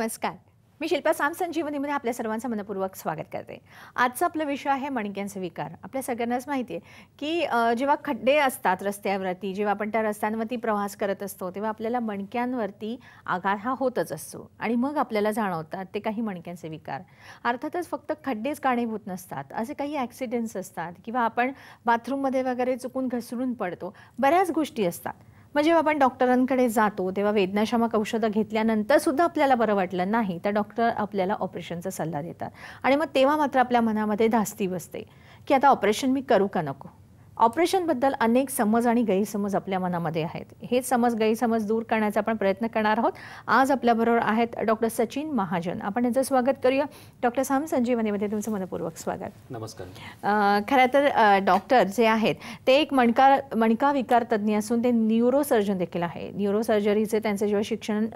नमस्कार. मी शिल्पा संजीवनीमध्ये आपल्या सर्वांचं मनपूर्वक स्वागत करते. आजचा आपला विषय आहे मणक्यांचे विकार. आपल्या सगळ्यांनाच माहिती आहे की जेव्हा खड्डे असतात रस्त्यावरती, जेव्हा आपण त्या रस्त्यांवरती प्रवास करत असतो तेव्हा आपल्याला मणक्यांवरती आघात हा होतच असतो आणि मग आपल्याला जाणवतात ते काही मणक्यांचे विकार. अर्थातच फक्त खड्डेच कारणीभूत नसतात, असे काही ॲक्सिडेंट्स असतात किंवा आपण बाथरूममध्ये वगैरे चुकून घसरून पडतो, बऱ्याच गोष्टी असतात. मग जेव्हा आपण डॉक्टरांकडे जातो तेव्हा वेदनाशामक औषधं घेतल्यानंतर सुद्धा आपल्याला बरं वाटलं नाही तर डॉक्टर आपल्याला ऑपरेशनचा सल्ला देतात आणि मग तेव्हा मात्र आपल्या मनामध्ये धास्ती बसते की आता ऑपरेशन मी करू का नको. ऑपरेशनबद्दल अनेक समज आणि गैरसमज आपल्या मनामध्ये आहेत. हे समज गैरसमज दूर करण्याचा आपण प्रयत्न करणार आहोत. आज आपल्याबरोबर आहेत डॉक्टर सचिन महाजन. आपण यांचं स्वागत करूया. डॉक्टर संजीवनीमध्ये तुमचं मनपूर्वक स्वागत. नमस्कार. खरं तर डॉक्टर जे आहेत ते एक मणका विकार तज्ज्ञ असून ते न्यूरोसर्जन देखील आहे. न्यूरोसर्जरीचे त्यांचे जेव्हा शिक्षण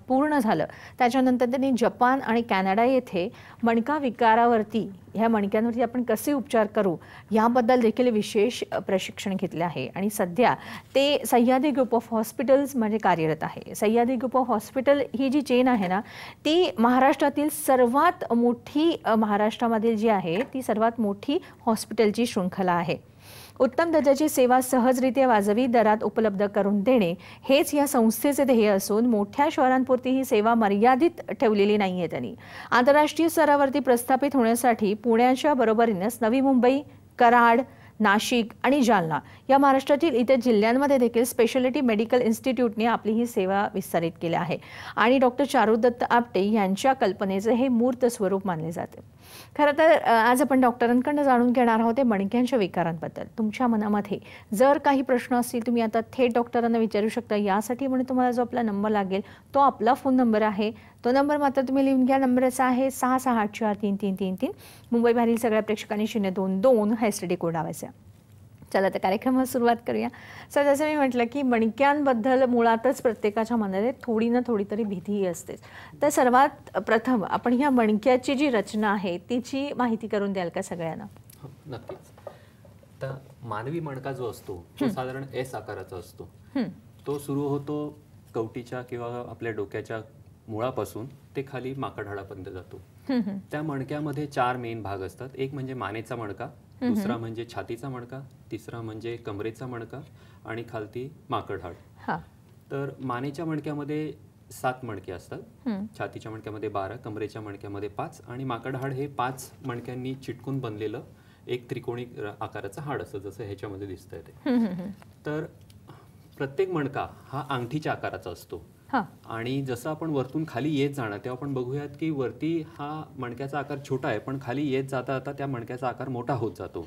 पूर्ण झालं त्याच्यानंतर त्यांनी जपान आणि कॅनडा येथे मणका विकारावरती, ह्या मणक्यांवरती आपण कसे उपचार करू याबद्दल देखील विशेष प्रशिक्षण घेतले आहे आणि सध्या ते सह्याद्री ग्रुप ऑफ हॉस्पिटल्स म्हणजे कार्यरत आहे. सह्याद्री ग्रुप ऑफ हॉस्पिटल ही जी चेन आहे ना ती महाराष्ट्रातील सर्वात मोठी, महाराष्ट्रामधील जी आहे ती सर्वात मोठी हॉस्पिटलची शृंखला आहे. उत्तम दर्जाची सेवा सहजरित्या वाजवी दरात उपलब्ध करून देणे हेच या संस्थेचे ध्येय असून मोठ्या शहरांपुरती ही सेवा मर्यादित ठेवलेली नाही आहे. त्यांनी आंतरराष्ट्रीय स्तरावरती प्रस्थापित होण्यासाठी पुण्याच्या बरोबरीनेच नवी मुंबई, कराड, नाशिक आणि जालना या महाराष्ट्रातील इतर जिल्ह्यांमध्ये देखील स्पेशालिटी मेडिकल इन्स्टिट्यूटने आपली ही सेवा विस्तारित केली आहे आणि डॉक्टर चारुदत्त आपटे यांच्या कल्पनेचे हे मूर्त स्वरूप मानले जाते. खरं तर आज आपण डॉक्टरांकडून जाणून घेणार आहोत मणक्यांच्या विकारांबद्दल. तुमच्या मनामध्ये जर काही प्रश्न असतील तुम्ही आता थेट डॉक्टरांना विचारू शकता. यासाठी म्हणून तुम्हाला जो आपला नंबर लागेल तो आपला फोन नंबर आहे. तो नंबर मात्र तुम्ही लिहून घ्या. नंबरचा आहे 66843333. मुंबई बाहेरील सगळ्या प्रेक्षकांनी 022 हा STD कोड लावायचा. चला तर कार्यक्रमाला सुरुवात करूया. सर, जसं मी म्हटलं की मणक्यांबद्दल मुळातच प्रत्येकाच्या मनात थोडी ना थोडी तरी भीतीही असतेच. तर सर्वात प्रथम आपण ह्या मणक्याची जी रचना आहे तिची माहिती करून द्याल का सगळ्यांना? नक्कीच. तर मानवी मणका जो असतो तो साधारण S आकाराचा असतो. तो सुरू होतो कवटीच्या किंवा आपल्या डोक्याच्या मुळापासून ते खाली माकड हाडापर्यंत जातो. त्या मणक्यामध्ये 4 मेन भाग असतात. एक म्हणजे मानेचा मणका, दुसरा म्हणजे छातीचा मणका, तिसरा म्हणजे कमरेचा मणका आणि खालती माकड हाड. तर मानेच्या मणक्यामध्ये 7 मणके असतात, छातीच्या मणक्यामध्ये 12, कमरेच्या मणक्यामध्ये 5 आणि माकड हाड हे 5 मणक्यांनी चिटकून बनलेलं एक त्रिकोणी आकाराचं हाड असतं, जसं ह्याच्यामध्ये दिसतंय ते. तर प्रत्येक मणका हा अंगठीच्या आकाराचा असतो आणि जसं आपण वरतून खाली येत जाणार तेव्हा आपण बघूयात की वरती हा मणक्याचा आकार छोटा आहे पण खाली येत जाता जाता त्या मणक्याचा आकार मोठा होत जातो.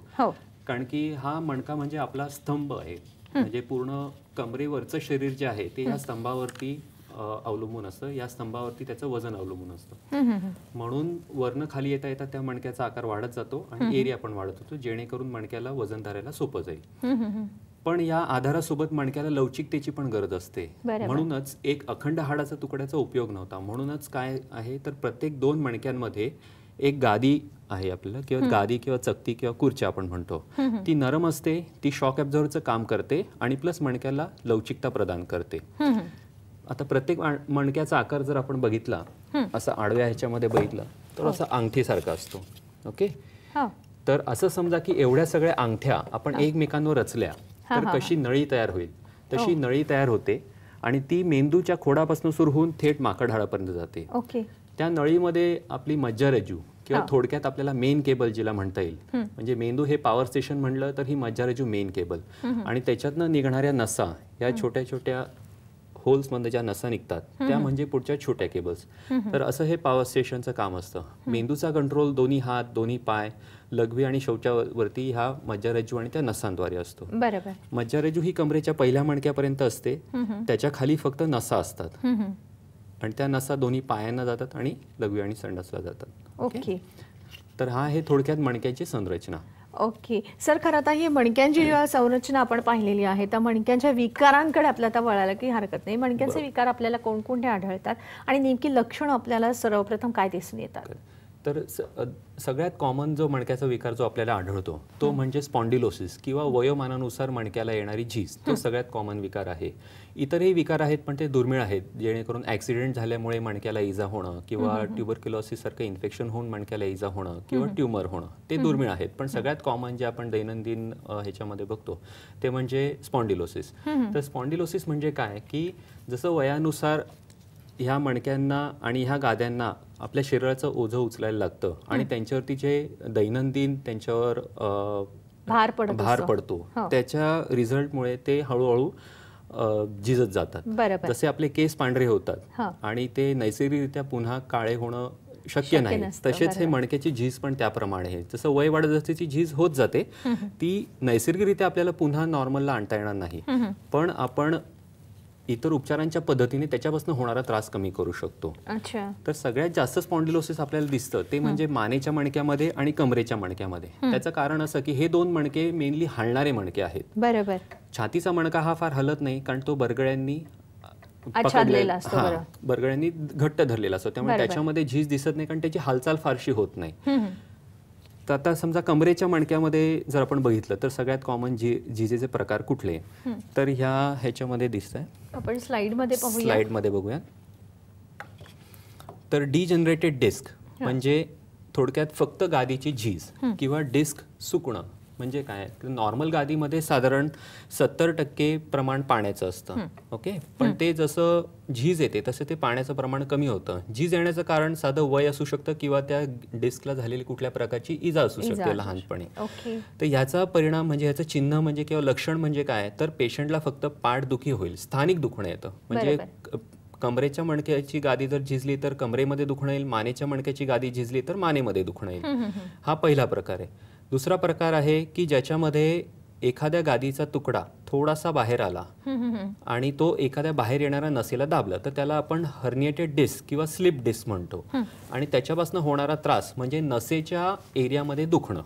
कारण की हा मणका म्हणजे आपला स्तंभ आहे. म्हणजे पूर्ण कमरेवरचं शरीर जे आहे ते या स्तंभावरती अवलंबून असतं. या स्तंभावरती त्याचं वजन अवलंबून असतं. म्हणून वरनं खाली येता येता त्या मणक्याचा आकार वाढत जातो आणि एरिया पण वाढत होतो, जेणेकरून मणक्याला वजन धरायला सोपं जाईल. पण या आधारासोबत मणक्याला लवचिकतेची पण गरज असते. म्हणूनच एक अखंड हाडाचा तुकड्याचा उपयोग नव्हता. म्हणूनच काय आहे तर प्रत्येक 2 मणक्यांमध्ये एक गादी आहे आपल्याला, किंवा गादी किंवा चकती किंवा खुर्ची आपण म्हणतो. ती नरम असते, ती शॉक ॲब्झॉर्बरचं काम करते आणि प्लस मणक्याला लवचिकता प्रदान करते. आता प्रत्येक मणक्याचा आकार जर आपण बघितला, असा आडव्या ह्याच्यामध्ये बघितला तर असा अंगठीसारखा असतो. ओके. तर असं समजा की एवढ्या सगळ्या अंगठ्या आपण एकमेकांवर रचल्या तर कशी नळी तयार होईल तशी नळी तयार होते आणि ती मेंदूच्या खोडापासून सुरू होऊन थेट माकड हाडापर्यंत जाते. त्या नळीमध्ये आपली मज्जारज्जू किंवा थोडक्यात आपल्याला मेन केबल जिला म्हणता येईल, म्हणजे मेंदू हे पॉवर स्टेशन म्हणलं तर ही मज्जारज्जू मेन केबल आणि त्याच्यातनं निघणाऱ्या नसा, या छोट्या छोट्या होल्समध्ये ज्या नसा निघतात त्या म्हणजे पुढच्या छोट्या केबल्स. तर असं हे पॉवर स्टेशनचं काम असतं. मेंदूचा कंट्रोल दोन्ही हात, दोन्ही पाय, लघवी आणि शौचावरती ह्या मज्जारज्जू आणि त्या नसांद्वारे असतो. मज्जारज्जू ही कमरेच्या पहिल्या मणक्यापर्यंत असते. त्याच्या खाली फक्त नसा असतात आणि त्या नसा दोन्ही पायांना जातात आणि लघवी आणि संडासला जातात. ओके. तर हा हे थोडक्यात मणक्याची संरचना. ओके सर, खरं आता ही मणक्यांची जेव्हा संरचना आपण पाहिलेली आहे त्या मणक्यांच्या विकारांकडे आपल्याला आता वळायला काही हरकत नाही. मणक्यांचे विकार आपल्याला कोणकोणते आढळतात आणि नेमकी लक्षणं आपल्याला सर्वप्रथम काय दिसून येतात? तर सगळ्यात कॉमन जो मणक्याचा विकार जो आपल्याला आढळतो तो म्हणजे स्पॉन्डिलोसिस किंवा वयोमानानुसार मणक्याला येणारी झीज, तो सगळ्यात कॉमन विकार आहे. इतरही विकार आहेत पण ते दुर्मिळ आहेत, जेणेकरून ॲक्सिडेंट झाल्यामुळे मणक्याला इजा होणं किंवा ट्युबरक्युलोसिस सारखं इन्फेक्शन होऊन मणक्याला इजा होणं किंवा ट्यूमर होणं, ते दुर्मिळ आहेत. पण सगळ्यात कॉमन जे आपण दैनंदिन ह्याच्यामध्ये बघतो ते म्हणजे स्पॉन्डिलोसिस. तर स्पॉन्डिलोसिस म्हणजे काय की जसं वयानुसार ह्या मणक्यांना आणि ह्या गाद्यांना आपल्या शरीराचं ओझं उचलायला लागतं आणि त्यांच्यावरती जे दैनंदिन त्यांच्यावर भार पडतो त्याच्या रिझल्टमुळे ते हळूहळू झिजत जातात. जसे आपले केस पांढरे होतात आणि ते नैसर्गिकरित्या पुन्हा काळे होणं शक्य नाही, तसेच हे मणक्याची झीज पण त्याप्रमाणे आहे. जसं वय वाढत जसं ती झीज होत जाते, ती नैसर्गिकरित्या आपल्याला पुन्हा नॉर्मलला आणता येणार नाही, पण आपण इतर उपचारांच्या पद्धतीने त्याच्यापासून होणारा त्रास कमी करू शकतो. तर सगळ्यात जास्त स्पॉन्डिलोसिस आपल्याला दिसतं ते म्हणजे मानेच्या मणक्यामध्ये आणि कमरेच्या मणक्यामध्ये. त्याचं कारण असं की हे दोन मणके मेनली हलणारे मणके आहेत. बरोबर. छातीचा मणका हा फार हलत नाही कारण तो बरगड्यांनी घट्ट धरलेला असतो, त्यामुळे त्याच्यामध्ये झीज दिसत नाही कारण त्याची हालचाल फारशी होत नाही. तर आता समजा कमरेच्या मणक्यामध्ये जर आपण बघितलं तर सगळ्यात कॉमन झिजेचे प्रकार कुठले, तर ह्याच्यामध्ये दिसत आहे, आपण स्लाइडमध्ये बघूया. तर डिजनरेटेड डिस्क म्हणजे थोडक्यात फक्त गादीची झीज किंवा डिस्क सुकणं म्हणजे काय. नॉर्मल गादीमध्ये साधारण 70% प्रमाण पाण्याचं असतं, ओके. पण ते जसं झीज येते तसं ते पाण्याचं प्रमाण कमी होतं. झीज येण्याचं कारण साधं वय असू शकतं किंवा त्या डिस्कला झालेली कुठल्या प्रकारची इजा असू शकते लहानपणी. तर ह्याचा परिणाम म्हणजे ह्याचं चिन्ह म्हणजे किंवा लक्षण म्हणजे काय, तर पेशंटला फक्त पाठदुखी होईल, स्थानिक दुखणं येतं. म्हणजे कमरेच्या मणक्याची गादी जर झिजली तर कमरेमध्ये दुखणं येईल, मानेच्या मणक्याची गादी झिजली तर मानेमध्ये दुखणं येईल. हा पहिला प्रकार आहे. दुसरा प्रकार आहे की ज्याच्यामध्ये एखाद्या गादीचा तुकडा थोडासा बाहेर आला आणि तो एखाद्या बाहेर येणाऱ्या नसेला दाबला तर त्याला आपण हर्निएटेड डिस्क किंवा स्लिप डिस्क म्हणतो. आणि त्याच्यापासून होणारा त्रास म्हणजे नसेच्या एरियामध्ये दुखणं.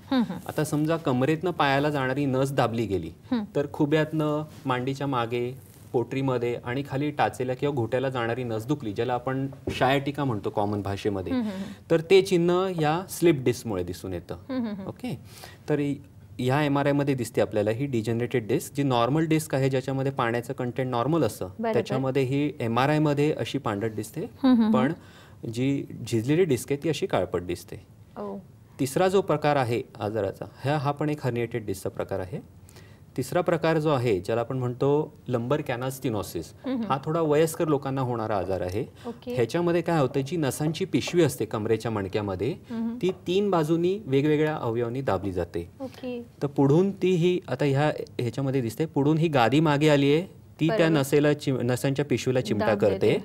आता समजा कमरेतनं पायाला जाणारी नस दाबली गेली तर खुब्यातनं मांडीच्या मागे, पोटरीमध्ये आणि खाली टाचेला किंवा घोट्याला जाणारी नस दुखली, ज्याला आपण शायाटिका म्हणतो कॉमन भाषेमध्ये, तर ते चिन्ह या स्लिप डिस्कमुळे दिसून येतं, ओके. तर या MRI मध्ये दिसते आपल्याला ही डिजनरेटेड डिस्क. जी नॉर्मल डिस्क आहे ज्याच्यामध्ये पाण्याचं कंटेंट नॉर्मल असतं त्याच्यामध्ये ही MRI मध्ये अशी पांढरट दिसते, पण जी झिजलेली डिस्क आहे ती अशी काळपट दिसते. तिसरा जो प्रकार आहे आजाराचा हा पण एक हर्निएटेड डिस्कचा प्रकार आहे. तिसरा प्रकार जो आहे ज्याला आपण म्हणतो लंबर कॅनल स्टिनोसिस, हा थोडा वयस्कर लोकांना होणारा आजार आहे. ह्याच्यामध्ये काय होतं, जी नसांची पिशवी असते कमरेच्या मणक्यामध्ये ती 3 बाजूनी वेगवेगळ्या अवयवांनी दाबली जाते. तर पुढून आता ह्याच्यामध्ये दिसते, पुढून ही गादी मागे आली आहे, ती त्या नसांच्या पिशवीला चिमटा करते.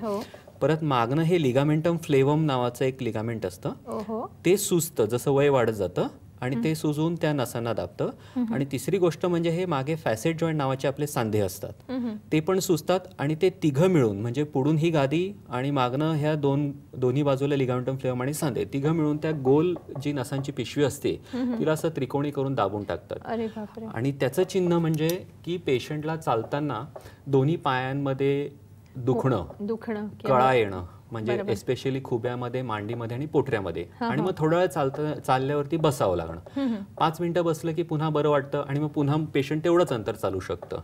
परत मागणं हे लिगामेंटम फ्लेवम नावाचं एक लिगामेंट असतं, ते सुजतं जसं वय वाढत जातं आणि ते सुजून त्या नसांना दाबतं. आणि तिसरी गोष्ट म्हणजे हे मागे फॅसेट जॉईंट नावाचे आपले सांधे असतात, ते पण सुजतात आणि ते तिघं मिळून म्हणजे पुढून ही गादी आणि मागणं ह्या दोन्ही बाजूला लिगामेंटम फ्लेवम आणि सांधे तिघं मिळून त्या गोल जी नसांची पिशवी असते तिला असं त्रिकोणी करून दाबून टाकतात. आणि त्याचं चिन्ह म्हणजे की पेशंटला चालताना दोन्ही पायांमध्ये दुखणं, कळा येणं, म्हणजे एस्पेशली खुब्यामध्ये, मांडीमध्ये आणि पोटऱ्यामध्ये, आणि मग थोडा वेळ चालल्यावरती बसावं लागणं. 5 मिनिटं बसलं की पुन्हा बरं वाटतं आणि मग पुन्हा पेशंट तेवढंच अंतर चालू शकतं.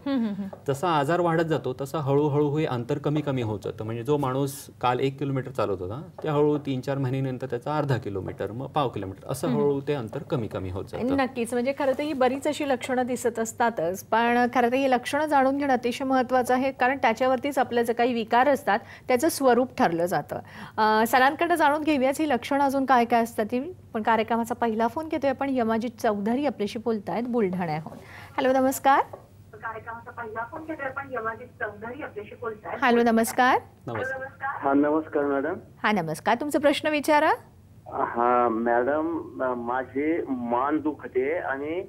जसा आजार वाढत जातो तसा हळूहळू हे अंतर कमी कमी होत जातं. म्हणजे जो माणूस काल 1 किलोमीटर चालत होता ते हळूहळू 3-4 महिन्यानंतर त्याचा अर्धा किलोमीटर, मग पाव किलोमीटर, असं हळूहळू ते अंतर कमी कमी होत जातं. नक्कीच. म्हणजे खरं तर ही बरीच अशी लक्षणं दिसत असतातच, पण खरं तर ही लक्षणं जाणून घेणं अतिशय महत्त्वाचं आहे, कारण त्याच्यावरतीच आपले जे काही विकार असतात त्याचं स्वरूप ठरलं जातं. सरांकडे जाणून घेऊयाच ही लक्षणं अजून काय काय असतात ती. पण कार्यक्रमाचा पहिला फोन घेतोय आपण. यमाजीत चौधरी आपल्याशी बोलतायत बुलढाण्याहून. हॅलो, नमस्कार. हॅलो, नमस्कार. हा, नमस्कार मॅडम. हा, नमस्कार. तुमचा प्रश्न विचारा. हा मॅडम, माझे मान दुखते आणि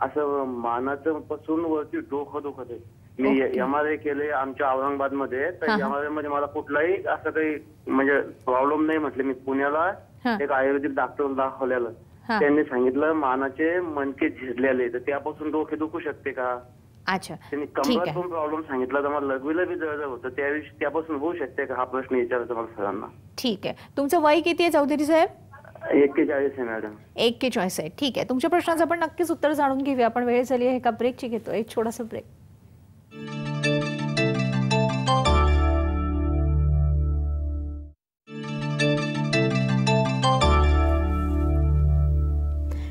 असं मानाचं पासून वरती डोकं दुखते. मी MRI केले आमच्या औरंगाबाद मध्ये, तर MRI मध्ये मला कुठलाही असं काही म्हणजे प्रॉब्लेम नाही म्हटले. मी पुण्याला एक आयुर्वेदिक डॉक्टर दाखवलेलं, त्यांनी सांगितलं मानाचे मणके झिजलेले, तर त्यापासून डोके दुखू शकते का. अच्छा, त्यांनी कमरात पण प्रॉब्लेम सांगितला, तर मला लघवीला बी जळजळ होतं, त्यापासून होऊ शकते का, हा प्रश्न विचारायचा मला सरांना. ठीक आहे. तुमचं वय किती आहे चौधरी साहेब? 41 आहे मॅडम. 41 आहे. ठीक आहे, तुमच्या प्रश्नाचं आपण नक्कीच उत्तर जाणून घेऊया. आपण वेळ झाली आहे, एका ब्रेकची घेतो, एक छोटासा ब्रेक.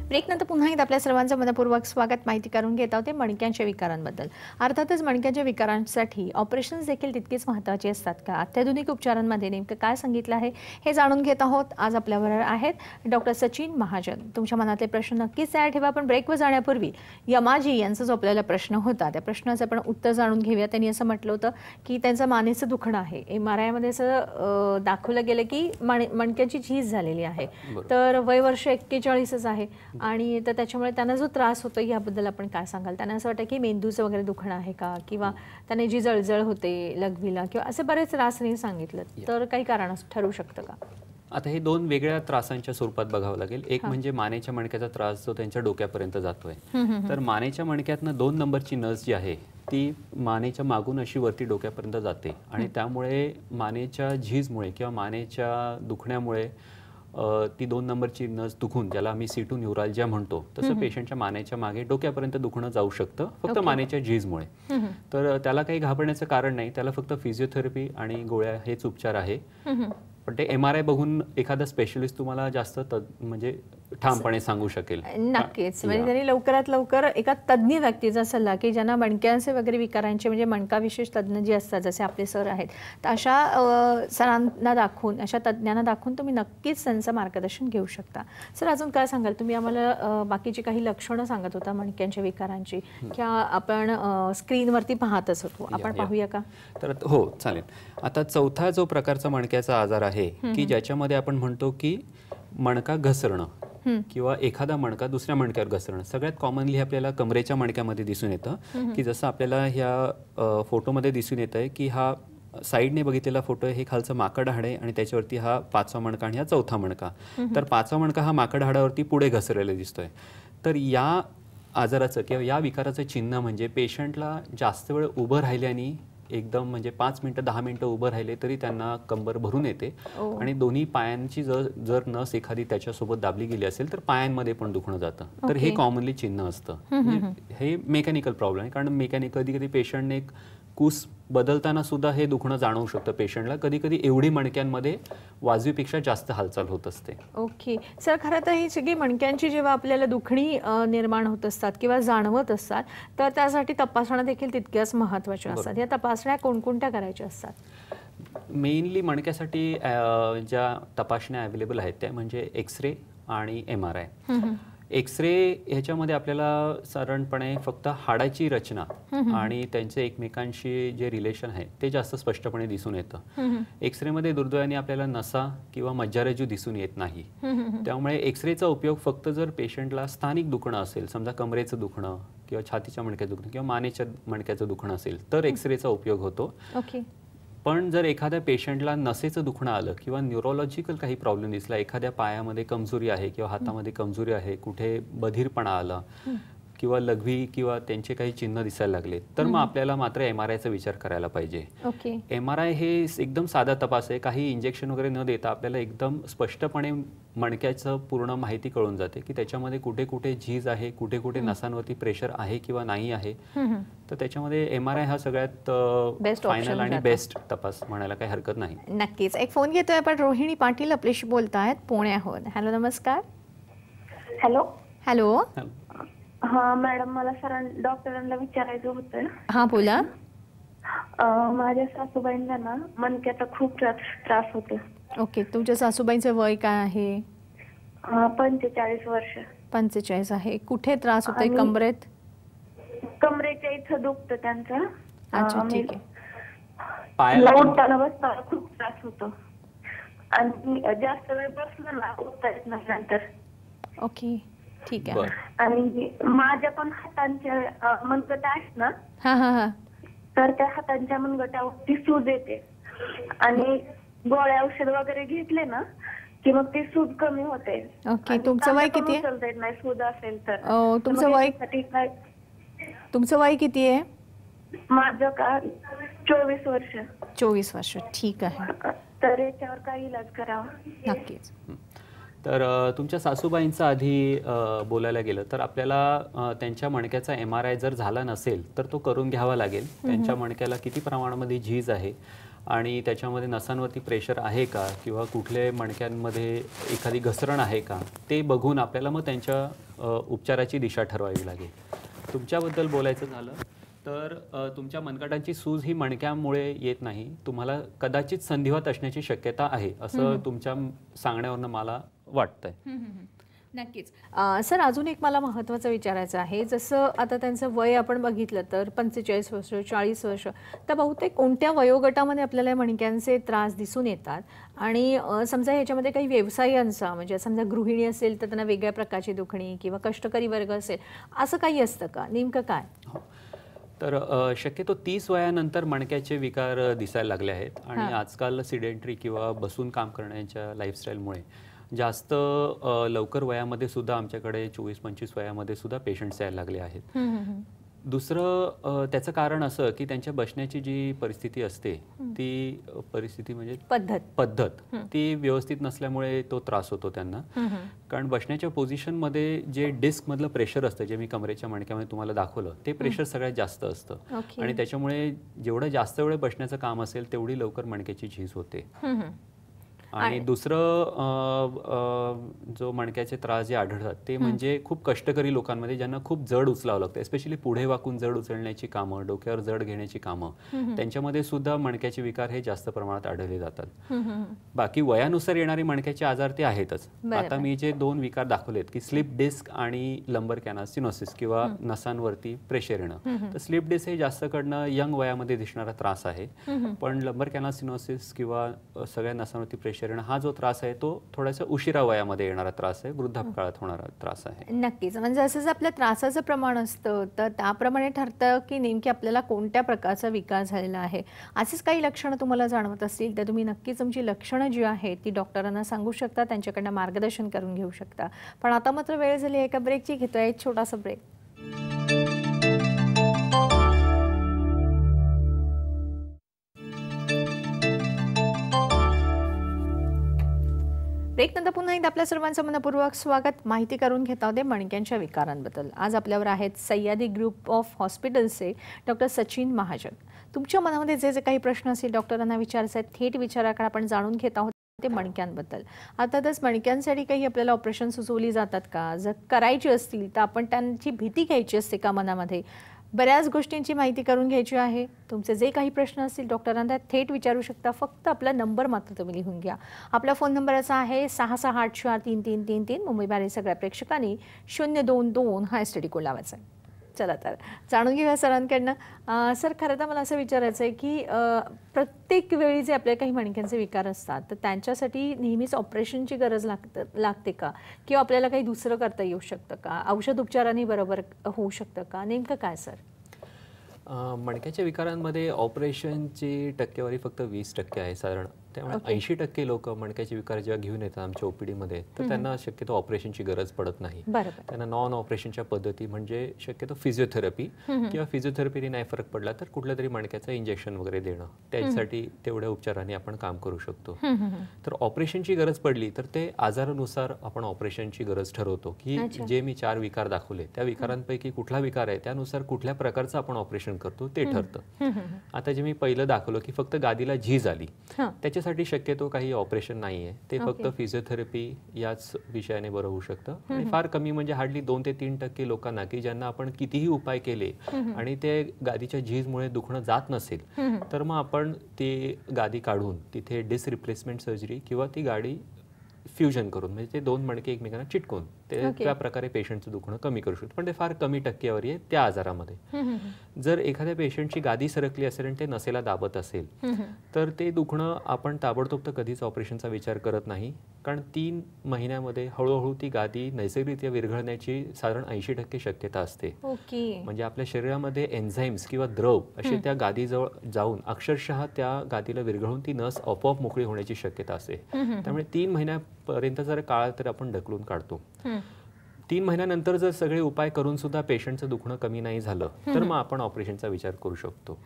ब्रेकनंतर पुन्हा एकदा आपल्या सर्वांचं मनपूर्वक स्वागत. माहिती करून घेत आहोत मणक्यांच्या विकारांबद्दल. अर्थातच मणक्यांच्या विकारांसाठी ऑपरेशन्स देखील तितकेच महत्त्वाचे असतात का? अत्याधुनिक उपचारांमध्ये नेमकं काय सांगितलं आहे हे जाणून घेत आहोत. आज आपल्याबरोबर आहेत डॉक्टर सचिन महाजन. तुमच्या मनातले प्रश्न नक्कीच तयार ठेवा. पण ब्रेकवर जाण्यापूर्वी यमाजी यांचा जो आपल्याला प्रश्न होता त्या प्रश्नाचं आपण उत्तर जाणून घेऊया. त्यांनी असं म्हटलं होतं की त्यांचं मानेचं दुखणं आहे. MRI मध्ये असं दाखवलं गेलं की मणक्याची झीज झालेली आहे. तर वय वर्ष 41च आहे आणि तर त्याच्यामुळे त्यांना जो त्रास होतो याबद्दल आपण काय सांगाल? त्यांना असं वाटतं की मेंदूचं वगैरे दुखणं आहे का, किंवा त्याने जी जळजळ होते लघवीला किंवा असे बरेच त्रास नाही सांगितलं, तर काही कारण ठरू शकतं का? आता हे दोन वेगळ्या त्रासांच्या स्वरूपात बघावं लागेल. एक म्हणजे मानेच्या मणक्याचा त्रास जो त्यांच्या डोक्यापर्यंत जातोय. तर मानेच्या मणक्यातनं 2 नंबरची नस जी आहे ती मानेच्या मागून अशी वरती डोक्यापर्यंत जाते आणि त्यामुळे मानेच्या झीजमुळे किंवा मानेच्या दुखण्यामुळे ती 2 नंबरची नस दुखून, ज्याला आम्ही C2 न्यूरॅल्जिया म्हणतो, तसं पेशंटच्या मानेच्या मागे डोक्यापर्यंत दुखणं जाऊ शकतं फक्त मानेच्या झीजमुळे. तर त्याला काही घाबरण्याचं कारण नाही. त्याला फक्त फिजिओथेरपी आणि गोळ्या हेच उपचार आहे. पण ते MRI बघून एखादा स्पेशलिस्ट तुम्हाला जास्त म्हणजे ठामपणे सांगू शकेल. नक्कीच. म्हणजे त्यांनी लवकरात लवकर एका तज्ज्ञ व्यक्तीचा सल्ला, की ज्यांना मणक्यांचे वगैरे विकारांचे म्हणजे मणका विशेष तज्ज्ञ जे असतात, जसे आपले सर आहेत, तर अशा सरांना दाखवून, अशा तज्ज्ञांना दाखवून तुम्ही नक्कीच त्यांचं मार्गदर्शन घेऊ शकता. सर अजून काय सांगाल? तुम्ही आम्हाला बाकीची काही लक्षणं सांगत होता मणक्यांच्या विकारांची, किंवा आपण स्क्रीनवरती पाहतच होतो, आपण पाहूया का? तर हो चालेल. आता चौथा जो प्रकारचा मणक्याचा आजार आहे की ज्याच्यामध्ये आपण म्हणतो की मणका घसरणं किंवा एखादा मणका दुसऱ्या मणक्यावर घसरणं. सगळ्यात कॉमनली आपल्याला कमरेच्या मणक्यामध्ये दिसून येतं, की जसं आपल्याला ह्या फोटोमध्ये दिसून येत आहे की हा साईडने बघितलेला फोटो आहे, हे खालचं माकड हाड आहे आणि त्याच्यावरती हा 5वा मणका आणि हा 4था मणका. तर 5वा मणका हा माकड हाडावरती पुढे घसरलेला दिसतोय. तर या आजाराचं किंवा या विकाराचं चिन्ह म्हणजे पेशंटला जास्त वेळ उभं राहिल्याने एकदम म्हणजे 5 मिनिटं 10 मिनिटं उभं राहिले तरी त्यांना कंबर भरून येते आणि दोन्ही पायांची जर नस एखादी त्याच्यासोबत दाबली गेली असेल तर पायांमध्ये पण दुखणं जातं. तर हे कॉमनली चिन्ह असतं. हे मेकॅनिकल प्रॉब्लेम आहे, कारण कधी कधी पेशंटने कूस बदलताना सुद्धा हे दुखणं जाणवू शकतं पेशंटला. कधी कधी एवढी मणक्यांमध्ये वाजवीपेक्षा जास्त हालचाल होत असते. ओके सर, खरं तर ही सगळी मणक्यांची जेव्हा आपल्याला दुखणी निर्माण होत असतात किंवा जाणवत असतात, तर त्यासाठी तपासण्या देखील तितक्याच महत्त्वाच्या असतात. या तपासण्या कोणकोणत्या करायच्या असतात? मेनली मणक्यासाठी ज्या तपासण्या अवेलेबल आहेत त्या म्हणजे एक्सरे आणि MRI. एक्सरे ह्याच्यामध्ये आपल्याला साधारणपणे फक्त हाडाची रचना आणि त्यांचे एकमेकांशी जे रिलेशन आहे ते जास्त स्पष्टपणे दिसून येतं. एक्सरेमध्ये दुर्दैवाने आपल्याला नसा किंवा मज्जारज्जू दिसून येत नाही. त्यामुळे एक्सरेचा उपयोग फक्त जर पेशंटला स्थानिक दुखणं असेल, समजा कमरेचं दुखणं किंवा छातीच्या मणक्याचं दुखणं किंवा मानेच्या मणक्याचं दुखणं असेल तर एक्सरेचा उपयोग होतो. पण जर एखाद्या पेशंटला नसेचं दुखणं आलं किंवा न्यूरोलॉजिकल काही प्रॉब्लेम दिसला, एखाद्या पायामध्ये कमजोरी आहे किंवा हातामध्ये कमजोरी आहे, कुठे बधीरपणा आला किंवा लघवी किंवा त्यांचे काही चिन्ह दिसायला लागले, तर मग आपल्याला मात्र MRIचा विचार करायला पाहिजे. MRI हे एकदम साधा तपास आहे. काही इंजेक्शन वगैरे न देता आपल्याला एकदम स्पष्टपणे मणक्याचं पूर्ण माहिती कळून जाते की त्याच्यामध्ये कुठे कुठे झीज आहे, कुठे कुठे नसांवरती प्रेशर आहे किंवा नाही आहे. तर त्याच्यामध्ये MRI हा सगळ्यात फायनल आणि बेस्ट तपास म्हणायला काही हरकत नाही. नक्कीच. एक फोन घेतोय आपण. रोहिणी पाटील आपल्याशी बोलतायत पुण्याहून. हॅलो, नमस्कार. हॅलो. हॅलो. हा मॅडम, मला डॉक्टरांना विचारायचं होतं. हा बोला. माझ्या सासूबाईंना ना मणक्याचा खूप त्रास होतो. ओके, तुमच्या सासूबाईंचं वय काय आहे? 45 वर्ष. 45 आहे. कुठे त्रास होतोय? कमरेत? कमरेच्या इथं दुखतं त्यांचं. अच्छा, ठीक आहे. पायाला उठताना बसताना खूप त्रास होतो आणि जास्त वेळ बसलं ना उठता येत नाही नंतर. ओके, ठीक आहे. आणि माझ्या पण हातांच्या मनगट आहेत ना, तर त्या हातांच्या मनगटावरती सूज येते आणि गोळ्या औषध वगैरे घेतले ना की मग ती सूज कमी होते. ओके, तुमचं वय किती आहे? उचलता येत नाही सूज असेल तर. तुमचं वय किती आहे? माझं का 24 वर्ष. 24 वर्ष, ठीक आहे. तर याच्यावर काय इलाज करावा? नक्कीच. तर तुमच्या सासूबाईंचं आधी बोलायला गेलं तर आपल्याला त्यांच्या मणक्याचा MRI जर झाला नसेल तर तो करून घ्यावा लागेल. त्यांच्या मणक्याला किती प्रमाणामध्ये झीज आहे आणि त्याच्यामध्ये नसांवरती प्रेशर आहे का किंवा कुठले मणक्यांमध्ये एखादी घसरण आहे का ते बघून आपल्याला मग त्यांच्या उपचाराची दिशा ठरवावी लागेल. तुमच्याबद्दल बोलायचं झालं तर तुमच्या मनगटांची सूज ही मणक्यामुळे येत नाही, तुम्हाला कदाचित संधिवात असण्याची शक्यता आहे असं तुमच्या सांगण्यावरनं मला वाटतंय. नक्कीच. सर अजून एक मला महत्त्वाचं विचारायचं आहे, जसं आता त्यांचं वय आपण बघितलं तर 45 वर्ष 40 वर्ष, तर बहुतेक कोणत्या वयोगटामध्ये आपल्याला मणक्यांचे त्रास दिसून येतात आणि समजा ह्याच्यामध्ये काही व्यवसायांचा म्हणजे समजा गृहिणी असेल तर त्यांना वेगळ्या प्रकारची दुखणी किंवा कष्टकरी वर्ग असेल असं काही असतं का, नेमकं काय? तर शक्यतो 30 वयानंतर मणक्याचे विकार दिसायला लागले आहेत आणि आजकाल सिडेंटरी किंवा बसून काम करण्याच्या लाईफस्टाईलमुळे जास्त लवकर वयामध्ये सुद्धा आमच्याकडे 24-25 वयामध्ये सुद्धा पेशंट्स यायला लागले आहेत. दुसरं त्याचं कारण असं की त्यांच्या बसण्याची जी परिस्थिती असते ती परिस्थिती म्हणजे पद्धत ती व्यवस्थित नसल्यामुळे तो त्रास होतो त्यांना. कारण बसण्याच्या पोझिशनमध्ये जे डिस्क मधलं प्रेशर असतं जे मी कमरेच्या मणक्यामध्ये तुम्हाला दाखवलं ते प्रेशर सगळ्यात जास्त असतं आणि त्याच्यामुळे जेवढं जास्त वेळ बसण्याचं काम असेल तेवढी लवकर मणक्याची झीज होते. आणि दुसरं जो मणक्याचे त्रास जे आढळतात ते म्हणजे खूप कष्टकरी लोकांमध्ये ज्यांना खूप जड उचलावं लागतं, स्पेशली पुढे वाकून जड उचलण्याची कामं, डोक्यावर जड घेण्याची कामं, त्यांच्यामध्ये सुद्धा मणक्याचे विकार हे जास्त प्रमाणात आढळले जातात. बाकी वयानुसार येणारे मणक्याचे आजार ते आहेतच. आता मी जे 2 विकार दाखवलेत की स्लिप डिस्क आणि लंबर कॅनल सिनोसिस किंवा नसांवरती प्रेशर येणं, तर स्लिप डिस्क हे जास्त कडनं यंग वयामध्ये दिसणारा त्रास आहे, पण लंबर कॅनल सिनोसिस किंवा सगळ्या नसांवरती प्रेशर हा जो त्रास आहे तो थोडासा उशिरा वयामध्ये येणारा त्रास आहे, वृद्धापकाळात होणारा त्रास आहे. नक्कीच. म्हणजे असं आपल्या त्रासाचं प्रमाण असतं तर त्याप्रमाणे ठरतं की नेमकी आपल्याला कोणत्या प्रकारचा विकार झालेला आहे. असेच काही लक्षणं तुम्हाला जाणवत असतील तर तुम्ही नक्कीच तुमची लक्षणं जी आहेत ती डॉक्टरांना सांगू शकता, त्यांच्याकडनं मार्गदर्शन करून घेऊ शकता. पण आता मात्र वेळ झाली एका ब्रेकची, घेतोय एक छोटासा ब्रेक. ब्रेकनंतर पुन्हा एकदा आपल्या सर्वांचं मनपूर्वक स्वागत. माहिती करून घेत आहोत मणक्यांच्या विकारांबद्दल. आज आपल्यावर आहेत सह्याद्री ग्रुप ऑफ हॉस्पिटल्सचे डॉक्टर सचिन महाजन. तुमच्या मनामध्ये जे जे काही प्रश्न असतील डॉक्टरांना विचारायचे आहेत थेट विचाराकडे आपण जाणून घेत आहोत ते मणक्यांबद्दल. अर्थातच मणक्यांसाठी काही आपल्याला ऑपरेशन सुचवली जातात का, जर करायची असतील तर आपण त्यांची भीती घ्यायची असते का मनामध्ये, बऱ्याच गोष्टींची माहिती करून घ्यायची आहे. तुमचे जे काही प्रश्न असतील डॉक्टरांना थेट विचारू शकता. फक्त आपला नंबर मात्र तुम्ही लिहून घ्या. आपला फोन नंबर असा आहे 66843333. मुंबई बाहेर सगळ्या प्रेक्षकांनी 022 हा STD कोड लावायचा आहे. चला तर जाणून घेऊया सरांकडनं. सर खरं तर मला असं विचारायचं आहे की प्रत्येक वेळी जे आपल्या काही मणक्यांचे विकार असतात तर त्यांच्यासाठी नेहमीच ऑपरेशनची गरज लागते का, किंवा आपल्याला काही दुसरं करता येऊ शकतं का, औषध उपचारांनी बरोबर होऊ शकतं का, नेमकं काय सर? मणक्याच्या विकारांमध्ये ऑपरेशनची टक्केवारी फक्त 20% आहे साधारण. त्यामुळे 80% लोक मणक्याचे विकार जेव्हा घेऊन येतात आमच्या OPD मध्ये तर त्यांना शक्यतो ऑपरेशनची गरज पडत नाही. त्यांना नॉन ऑपरेशनच्या पद्धती म्हणजे शक्यतो फिजिओथेरपी किंवा फिजिओथेरपीने नाही फरक पडला तर कुठल्या तरी मणक्याचं इंजेक्शन वगैरे देणं, त्यासाठी तेवढ्या उपचारांनी आपण काम करू शकतो. तर ऑपरेशनची गरज पडली तर ते आजारानुसार आपण ऑपरेशनची गरज ठरवतो की जे मी 4 विकार दाखवले त्या विकारांपैकी कुठला विकार आहे त्यानुसार कुठल्या प्रकारचं आपण ऑपरेशन करतो ते ठरतं. आता जे मी पहिलं दाखवलं की फक्त गादीला झीज आली त्याच्यासाठी शक्यतो काही ऑपरेशन नाहीये, ते फक्त फिजिओथेरपी याच विषयाने बरं होऊ शकतं. आणि फार कमी म्हणजे हार्डली 2 ते 3% लोकांना की ज्यांना आपण कितीही उपाय केले आणि ते गादीच्या झीजमुळे दुखणं जात नसेल तर मग आपण ती गादी काढून तिथे डिस्क रिप्लेसमेंट सर्जरी किंवा ती गाडी फ्युजन करून म्हणजे ते 2 मणके एकमेकांना चिटकून ते त्या प्रकारे पेशंटचं दुखणं कमी करू शकतो. पण ते फार कमी टक्केवारी आहे त्या आजारामध्ये. जर एखाद्या पेशंटची गादी सरकली असेल आणि ते नसेला दाबत असेल तर ते दुखणं आपण ताबडतोब तर कधीच ऑपरेशनचा विचार करत नाही, कारण 3 महिन्यामध्ये हळूहळू ती गादी नैसर्गिकरित्या विरघळण्याची साधारण 80% शक्यता असते. म्हणजे आपल्या शरीरामध्ये एन्झाईम्स किंवा द्रव असे त्या गादीजवळ जाऊन अक्षरशः त्या गादीला विरघळून ती नस आपोआप मोकळी होण्याची शक्यता असते. त्यामुळे 3 महिन्यापर्यंत जर काळ तर आपण ढकलून काढतो. 3 महिन्यानंतर जर सगळे उपाय करून सुद्धा पेशंटचं दुखणं कमी नाही झालं तर मग आपण ऑपरेशनचा विचार करू शकतो.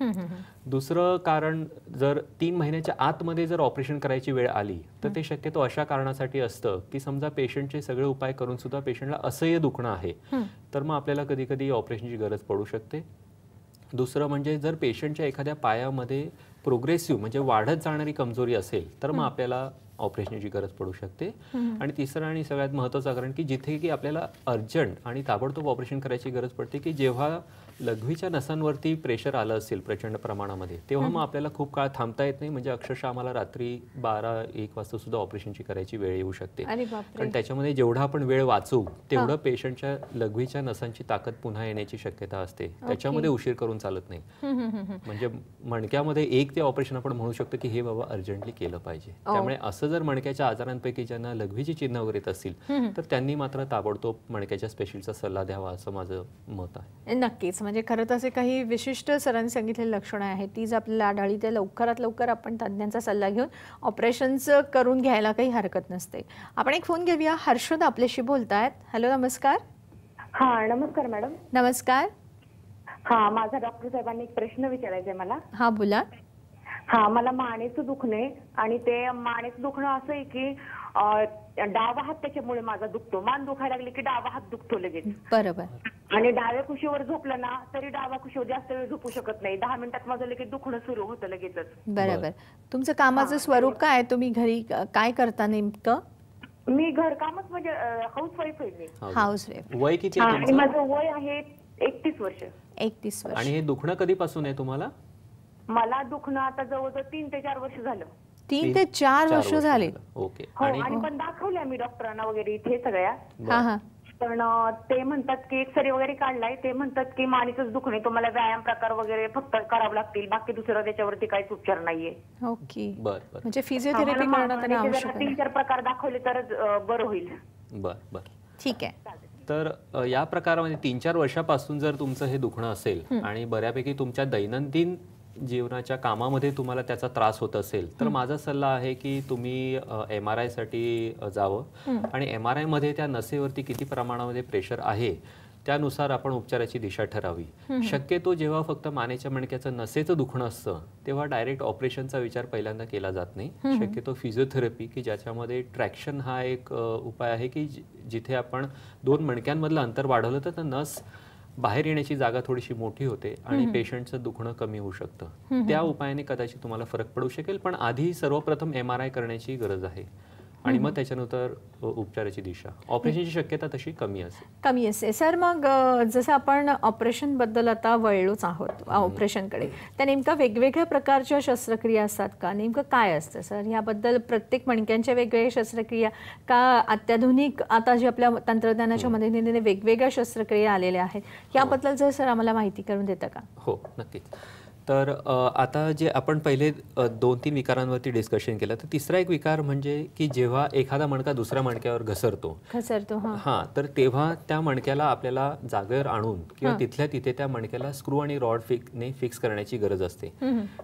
दुसरं कारण, जर 3 महिन्याच्या आतमध्ये जर ऑपरेशन करायची वेळ आली तर ते शक्यतो अशा कारणासाठी असतं की समजा पेशंटचे सगळे उपाय करून सुद्धा पेशंटला असह्य दुखणं आहे तर मग आपल्याला कधी कधी ऑपरेशनची गरज पडू शकते. दुसरं म्हणजे जर पेशंटच्या एखाद्या पायामध्ये प्रोग्रेसिव्ह म्हणजे वाढत जाणारी कमजोरी असेल तर मग आपल्याला ऑपरेशनची गरज पडू शकते. आणि तिसरं आणि सगळ्यात महत्त्वाचं कारण की जिथे की आपल्याला अर्जंट आणि ताबडतोब ऑपरेशन करायची गरज पडते की जेव्हा लघवीच्या नसांवरती प्रेशर आलं असेल प्रचंड प्रमाणामध्ये तेव्हा मग आपल्याला खूप काळ थांबता येत नाही. म्हणजे अक्षरशः आम्हाला रात्री 12-1 वाजता सुद्धा ऑपरेशनची करायची वेळ येऊ शकते. कारण त्याच्यामध्ये जेवढा आपण वेळ वाचवू तेवढं पेशंटच्या लघवीच्या नसांची ताकद पुन्हा येण्याची शक्यता असते. त्याच्यामध्ये उशीर करून चालत नाही. म्हणजे मणक्यामध्ये एक ते ऑपरेशन आपण म्हणू शकतो की हे बाबा अर्जंटली केलं पाहिजे. त्यामुळे असं जर मणक्याच्या आजारांपैकी ज्यांना लघवीची चिन्ह वगैरे येत असतील तर त्यांनी मात्र ताबडतोब मणक्याच्या स्पेशलिस्टचा सल्ला द्यावा असं माझं मत आहे. नक्कीच. म्हणजे खरं तर असे काही विशिष्ट सरांनी सांगितलेली लक्षणं आहेत तीच आपल्याला आढळली तर लवकरात लवकर आपण तज्ज्ञांचा सल्ला घेऊन ऑपरेशनचं करून घ्यायला काही हरकत नसते. आपण एक फोन घेऊया. हर्षद आपल्याशी बोलतायत. हॅलो, नमस्कार. हा, नमस्कार मॅडम. नमस्कार. हा, माझा डॉक्टर साहेबांनी एक प्रश्न विचारायचा आहे मला. हा, बोला. हा, मला मानेचं दुखणे आणि ते मानेचं दुखणं असं आहे की डावा हात त्याच्यामुळे माझा दुखतो. मान दुखायला लागली की डावा हात दुखतो लगेच. बरोबर. आणि डाव्या कुशीवर झोपलं ना तरी डावा कुशीवर जास्त वेळ झोपू शकत नाही. 10 मिनिटात माझं लगेच दुखणं सुरू होतं लगेचच. बरोबर. तुमचं कामाचं स्वरूप काय? तुम्ही घरी काय करता नेमकं? मी घरकामच म्हणजे हाऊसवाईफ आहे मी. हाऊसवाईफ. वय किती आहे? आणि माझं वय आहे 31 वर्ष. 31 वर्ष. आणि हे दुखणं कधीपासून आहे तुम्हाला? मला दुखणं आता जवळजवळ 3 ते 4 वर्ष झालं. 3 ते 4 वर्ष झाले. ओके. आणि पण दाखवल्या मी डॉक्टरांना वगैरे इथे सगळ्या. हा हा. पण ते म्हणतात की एक्सरे वगैरे काढलाय. ते म्हणतात की मानेचंच दुखणे, तुम्हाला व्यायाम प्रकार वगैरे फक्त करावं लागतील, बाकी दुसरं त्याच्यावरती काहीच उपचार नाहीये. ओके. बरं. म्हणजे फिजिओथेरपी करणं तर आवश्यक आहे. 3-4 प्रकार दाखवले तरच बरं होईल. बरं. ठीक आहे. तर या प्रकारामध्ये 3-4 वर्षापासून जर तुमचं हे दुखणं असेल आणि बऱ्यापैकी तुमच्या दैनंदिन जीवनाच्या कामामध्ये तुम्हाला त्याचा त्रास होत असेल तर माझा सल्ला आहे की तुम्ही MRI साठी जावं. आणि MRI मध्ये त्या नसेवरती किती प्रमाणामध्ये प्रेशर आहे त्यानुसार आपण उपचाराची दिशा ठरावी. शक्यतो जेव्हा फक्त मानेच्या मणक्याचं नसेचं दुखणं असतं तेव्हा डायरेक्ट ऑपरेशनचा विचार पहिल्यांदा केला जात नाही. शक्यतो फिजिओथेरपी की ज्याच्यामध्ये ट्रॅक्शन हा एक उपाय आहे की जिथे आपण 2 मणक्यांमधलं अंतर वाढवलं तर नस बाहेर येण्याची जागा थोडीशी मोठी होते आणि पेशंटचं दुखणं कमी होऊ शकतं. त्या उपायाने कदाचित तुम्हाला फरक पडू शकेल. पण आधी सर्वप्रथम MRI करण्याची गरज आहे आणि मग त्याच्यानंतर उपचाराची दिशा. ऑपरेशनची शक्यता तशी कमी असते. सर, मग जसं आपण ऑपरेशन बद्दल आता वळलोच आहोत ऑपरेशनकडे, त्या नेमका वेगवेगळ्या प्रकारच्या शस्त्रक्रिया असतात का? नेमकं काय असतं सर? याबद्दल प्रत्येक मणक्यांच्या वेगवेगळ्या शस्त्रक्रिया का अत्याधुनिक आता जे आपल्या तंत्रज्ञानाच्या मदतीने वेगवेगळ्या शस्त्रक्रिया आलेल्या आहेत याबद्दल जर सर आम्हाला माहिती करून देता का? हो, नक्कीच. तर आता जे आपण पहिले 2-3 विकारांवरती डिस्कशन केलं तर तिसरा एक विकार म्हणजे की जेव्हा एखादा मणका दुसऱ्या मणक्यावर घसरतो हां, तर तेव्हा त्या मणक्याला आपल्याला जागेवर आणून किंवा तिथल्या तिथे त्या मणक्याला स्क्रू आणि रॉड फिक्स करण्याची गरज असते.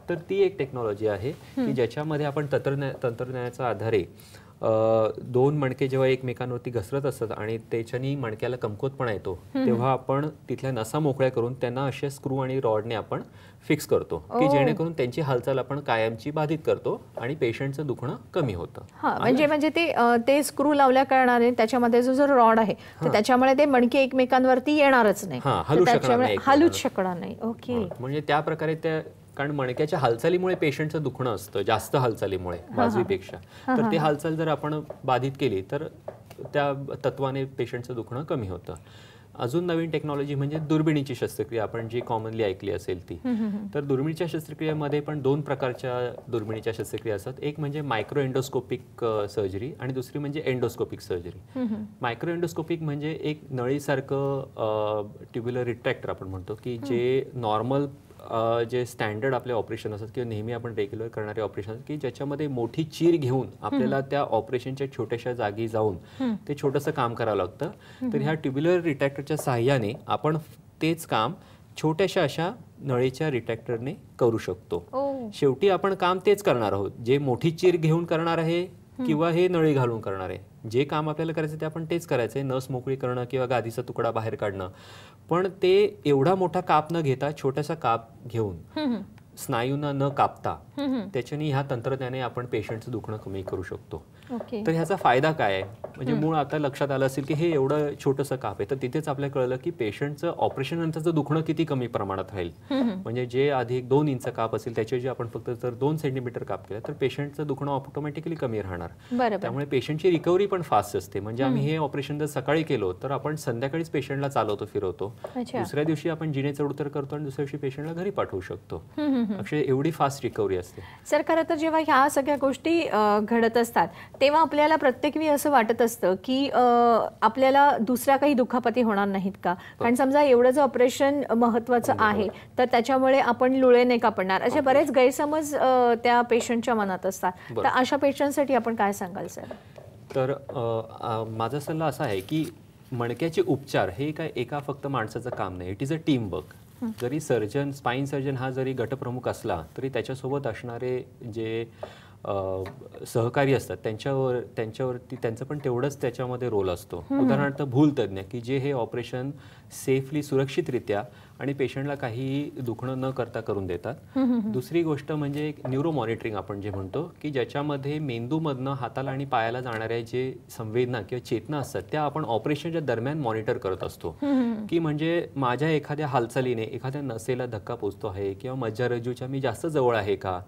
तर ती एक टेक्नॉलॉजी आहे की ज्याच्यामध्ये आपण तंत्रज्ञानाच्या आधारे 2 मणके जेव्हा एकमेकांवरती घसरत असतात आणि त्याच्यानी मणक्याला कमकुवतपणा येतो तेव्हा आपण तिथल्या नसा मोकळ्या करून त्यांना अशा स्क्रू आणि रॉडने आपण फिक्स करतो की जेणेकरून त्यांची हालचाल आपण कायमची बाधित करतो आणि पेशंटचं दुखणं कमी होतं. म्हणजे ते स्क्रू लावल्या कारणाने त्याच्यामध्ये जो रॉड आहे तर त्याच्यामुळे ते मणके एकमेकांवरती येणारच नाही, हलूच शकणार नाही. ओके. म्हणजे त्या प्रकारे त्या कारण मणक्याच्या हालचालीमुळे पेशंटचं दुखणं असतं जास्त हालचालीमुळे बाजूपेक्षा. तर ती हालचाल जर आपण बाधित केली तर त्या तत्वाने पेशंटचं दुखणं कमी होतं. अजून नवीन टेक्नॉलॉजी म्हणजे दुर्बिणीची शस्त्रक्रिया, आपण जी कॉमनली ऐकली असेल ती. तर दुर्बिणीच्या शस्त्रक्रियेमध्ये पण 2 प्रकारच्या दुर्बिणीच्या शस्त्रक्रिया असतात. एक म्हणजे मायक्रो एंडोस्कोपिक सर्जरी आणि दुसरी म्हणजे एंडोस्कोपिक सर्जरी. मायक्रो एंडोस्कोपिक म्हणजे एक नळीसारखं ट्युब्युलर रिट्रॅक्टर आपण म्हणतो की जे नॉर्मल जे स्टँडर्ड आपले ऑपरेशन असतात किंवा नेहमी आपण रेग्युलर करणारे ऑपरेशन असतात की ज्याच्यामध्ये मोठी चीर घेऊन आपल्याला त्या ऑपरेशनच्या छोट्याशा जागी जाऊन ते छोटंसं काम करावं लागतं. तर ह्या ट्युब्युलर रिट्रॅक्टरच्या साहाय्याने आपण तेच काम छोट्याशा अशा नळीच्या रिट्रॅक्टरने करू शकतो. शेवटी आपण काम तेच करणार आहोत, जे मोठी चीर घेऊन करणार आहे किंवा हे नळी घालून करणार आहे जे काम आपल्याला करायचं ते आपण तेच करायचं आहे, नस मोकळी करणं किंवा गादीचा तुकडा बाहेर काढणं. पण ते एवढा मोठा काप न घेता छोटासा काप घेऊन स्नायूंना न कापता त्याच्याने ह्या तंत्रज्ञाने आपण पेशंटचं दुखणं कमी करू शकतो. तर ह्याचा फायदा काय आहे, म्हणजे मूळ आता लक्षात आलं असेल की हे एवढं छोटंसं काप आहे, तर तिथेच आपल्याला कळलं की पेशंटचं ऑपरेशन नंतरचं दुखणं किती कमी प्रमाणात राहील. म्हणजे जे आधी 2 इंच काप असेल त्याच्या जे आपण फक्त जर 2 सेंटीमीटर काप केलं तर पेशंटचं दुखणं ऑटोमॅटिकली कमी राहणार. त्यामुळे पेशंटची रिकव्हरी पण फास्ट असते. म्हणजे आम्ही हे ऑपरेशन जर सकाळी केलो तर आपण संध्याकाळीच पेशंटला चालवतो फिरवतो, दुसऱ्या दिवशी आपण जिने चढउतर करतो आणि दुसऱ्या दिवशी पेशंटला घरी पाठवू शकतो. अक्षय एवढी फास्ट रिकव्हरी असते. सर खरं तर जेव्हा ह्या सगळ्या गोष्टी घडत असतात तेव्हा आपल्याला प्रत्येक वेळी असं वाटत असतं की आपल्याला दुसऱ्या काही दुखापती होणार नाहीत का, कारण समजा एवढं जर ऑपरेशन महत्वाचं आहे तर त्याच्यामुळे आपण लुळे नाही कापणार, असे बरेच गैरसमज त्या पेशंटच्या मनात असतात. तर अशा पेशंटसाठी आपण काय सांगाल सर? तर माझा सल्ला असा आहे की मणक्याचे उपचार हे काय एका फक्त माणसाचं काम नाही, it is a team work. जरी सर्जन, स्पाइन सर्जन हा जरी गटप्रमुख असला तरी त्याच्यासोबत असणारे जे सहकारी असतात त्यांच्यावरती त्यांचं पण तेवढंच त्याच्यामध्ये रोल असतो. उदाहरणार्थ भूलतज्ञ की जे हे ऑपरेशन सेफली सुरक्षितरित्या आणि पेशंटला काही दुखणं न करता करून देतात. दुसरी गोष्ट म्हणजे न्यूरो मॉनिटरिंग आपण जे म्हणतो की ज्याच्यामध्ये मेंदूमधनं हाताला आणि पायाला जाणाऱ्या जे संवेदना किंवा चेतना असतात त्या आपण ऑपरेशनच्या दरम्यान मॉनिटर करत असतो. की म्हणजे माझ्या एखाद्या हालचालीने एखाद्या नसेला धक्का पोचतो आहे किंवा मज्जारज्जूच्या मी जास्त जवळ आहे का,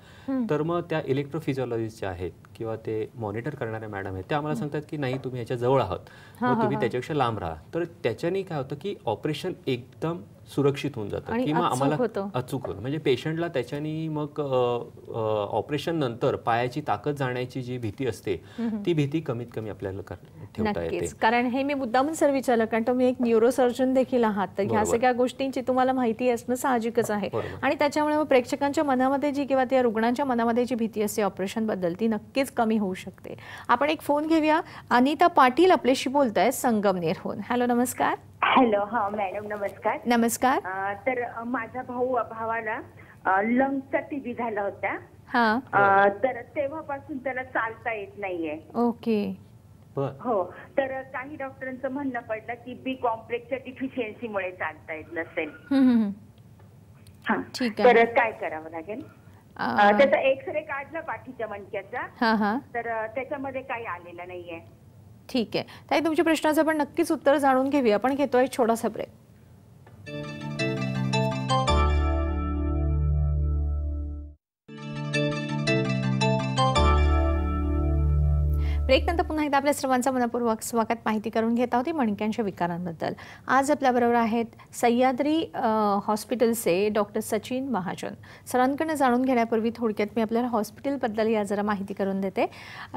तर मग त्या इलेक्ट्रोफिजिओलॉजिस्ट ज्या आहेत किंवा ते मॉनिटर करणाऱ्या मॅडम आहेत त्या आम्हाला सांगतात की नाही तुम्ही ह्याच्या जवळ आहात, मग तुम्ही त्याच्यापेक्षा लांब राहा. तर त्याच्याने काय होतं की ऑपरेशन एकदम सुरक्षित होऊन जातं किंवा आम्हाला अचूक होतं. म्हणजे पेशंटला त्याच्यानी मग ऑपरेशन नंतर पायाची ताकद जाण्याची जी भीती असते ती भीती कमीत कमी आपल्याला ठेवता येते. कारण हे मी मुद्दामून सर विचारलं कारण तुम्ही एक न्यूरोसर्जन देखील आहात, तर ह्या सगळ्या गोष्टींची तुम्हाला माहिती असणं साहजिकच आहे. आणि त्याच्यामुळे प्रेक्षकांच्या मनामध्ये जी किंवा त्या रुग्णांच्या मनामध्ये जी भीती असते ऑपरेशन बद्दल ती नक्कीच कमी होऊ शकते. आपण एक फोन घेऊया. अनिता पाटील आपल्याशी बोलताय संगमनेरहून. हॅलो, नमस्कार. हॅलो, हा मॅडम नमस्कार. नमस्कार. तर माझ्या भावाला लंग्सचा टीबी झाला होता. तर तेव्हापासून त्याला चालता येत नाहीये. ओके. हो, तर काही डॉक्टरांचं म्हणणं पडलं की बी कॉम्प्लेक्सच्या डिफिशियन्सीमुळे चालता येत नसेल. तर काय करावं लागेल? त्याचा एक्सरे काढला पाठीच्या मणक्याचा, तर त्याच्यामध्ये काही आलेलं नाहीये. ठीक आहे ताई, तुमच्या प्रश्नाचं आपण नक्कीच उत्तर जाणून घेऊया. आपण घेतोय छोटासा ब्रेक. ब्रेकनंतर पुन्हा एकदा आपल्या सर्वांचा मनपूर्वक स्वागत. माहिती करून घेत आहोत मणक्यांच्या विकारांबद्दल. आज आपल्याबरोबर आहेत सह्याद्री हॉस्पिटलचे डॉक्टर सचिन महाजन. सरांकडनं जाणून घेण्यापूर्वी थोडक्यात मी आपल्याला हॉस्पिटलबद्दल या जरा माहिती करून देते.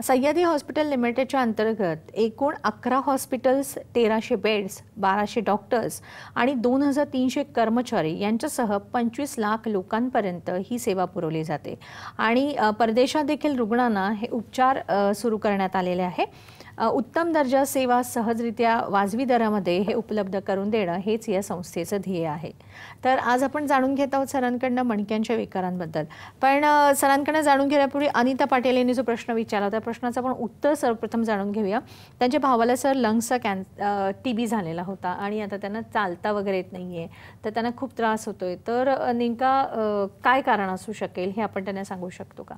सह्याद्री हॉस्पिटल लिमिटेडच्या अंतर्गत एकूण 11 हॉस्पिटल्स, 1300 बेड्स, 1200 डॉक्टर्स आणि 2300 कर्मचारी यांच्यासह 25 लाख लोकांपर्यंत ही सेवा पुरवली जाते. आणि परदेशात देखील रुग्णांना हे उपचार सुरू करण्यात आलेले आहे. उत्तम दर्जा सेवा सहजरित्या वाजवी दरामध्ये हे उपलब्ध करून देणं हेच या संस्थेचं ध्येय आहे. तर आज आपण जाणून घेत आहोत सरांकडनं मणक्यांच्या विकारांबद्दल. पण सरांकडनं जाणून घेण्यापूर्वी अनिता पाटील यांनी जो प्रश्न विचारला त्या प्रश्नाचं आपण उत्तर सर्वप्रथम जाणून घेऊया. त्यांच्या भावाला सर लंग्सचा टीबी झालेला होता आणि आता त्यांना चालता वगैरे येत नाहीये, तर त्यांना खूप त्रास होतोय. तर नेमका काय कारण असू शकेल हे आपण त्यांना सांगू शकतो का?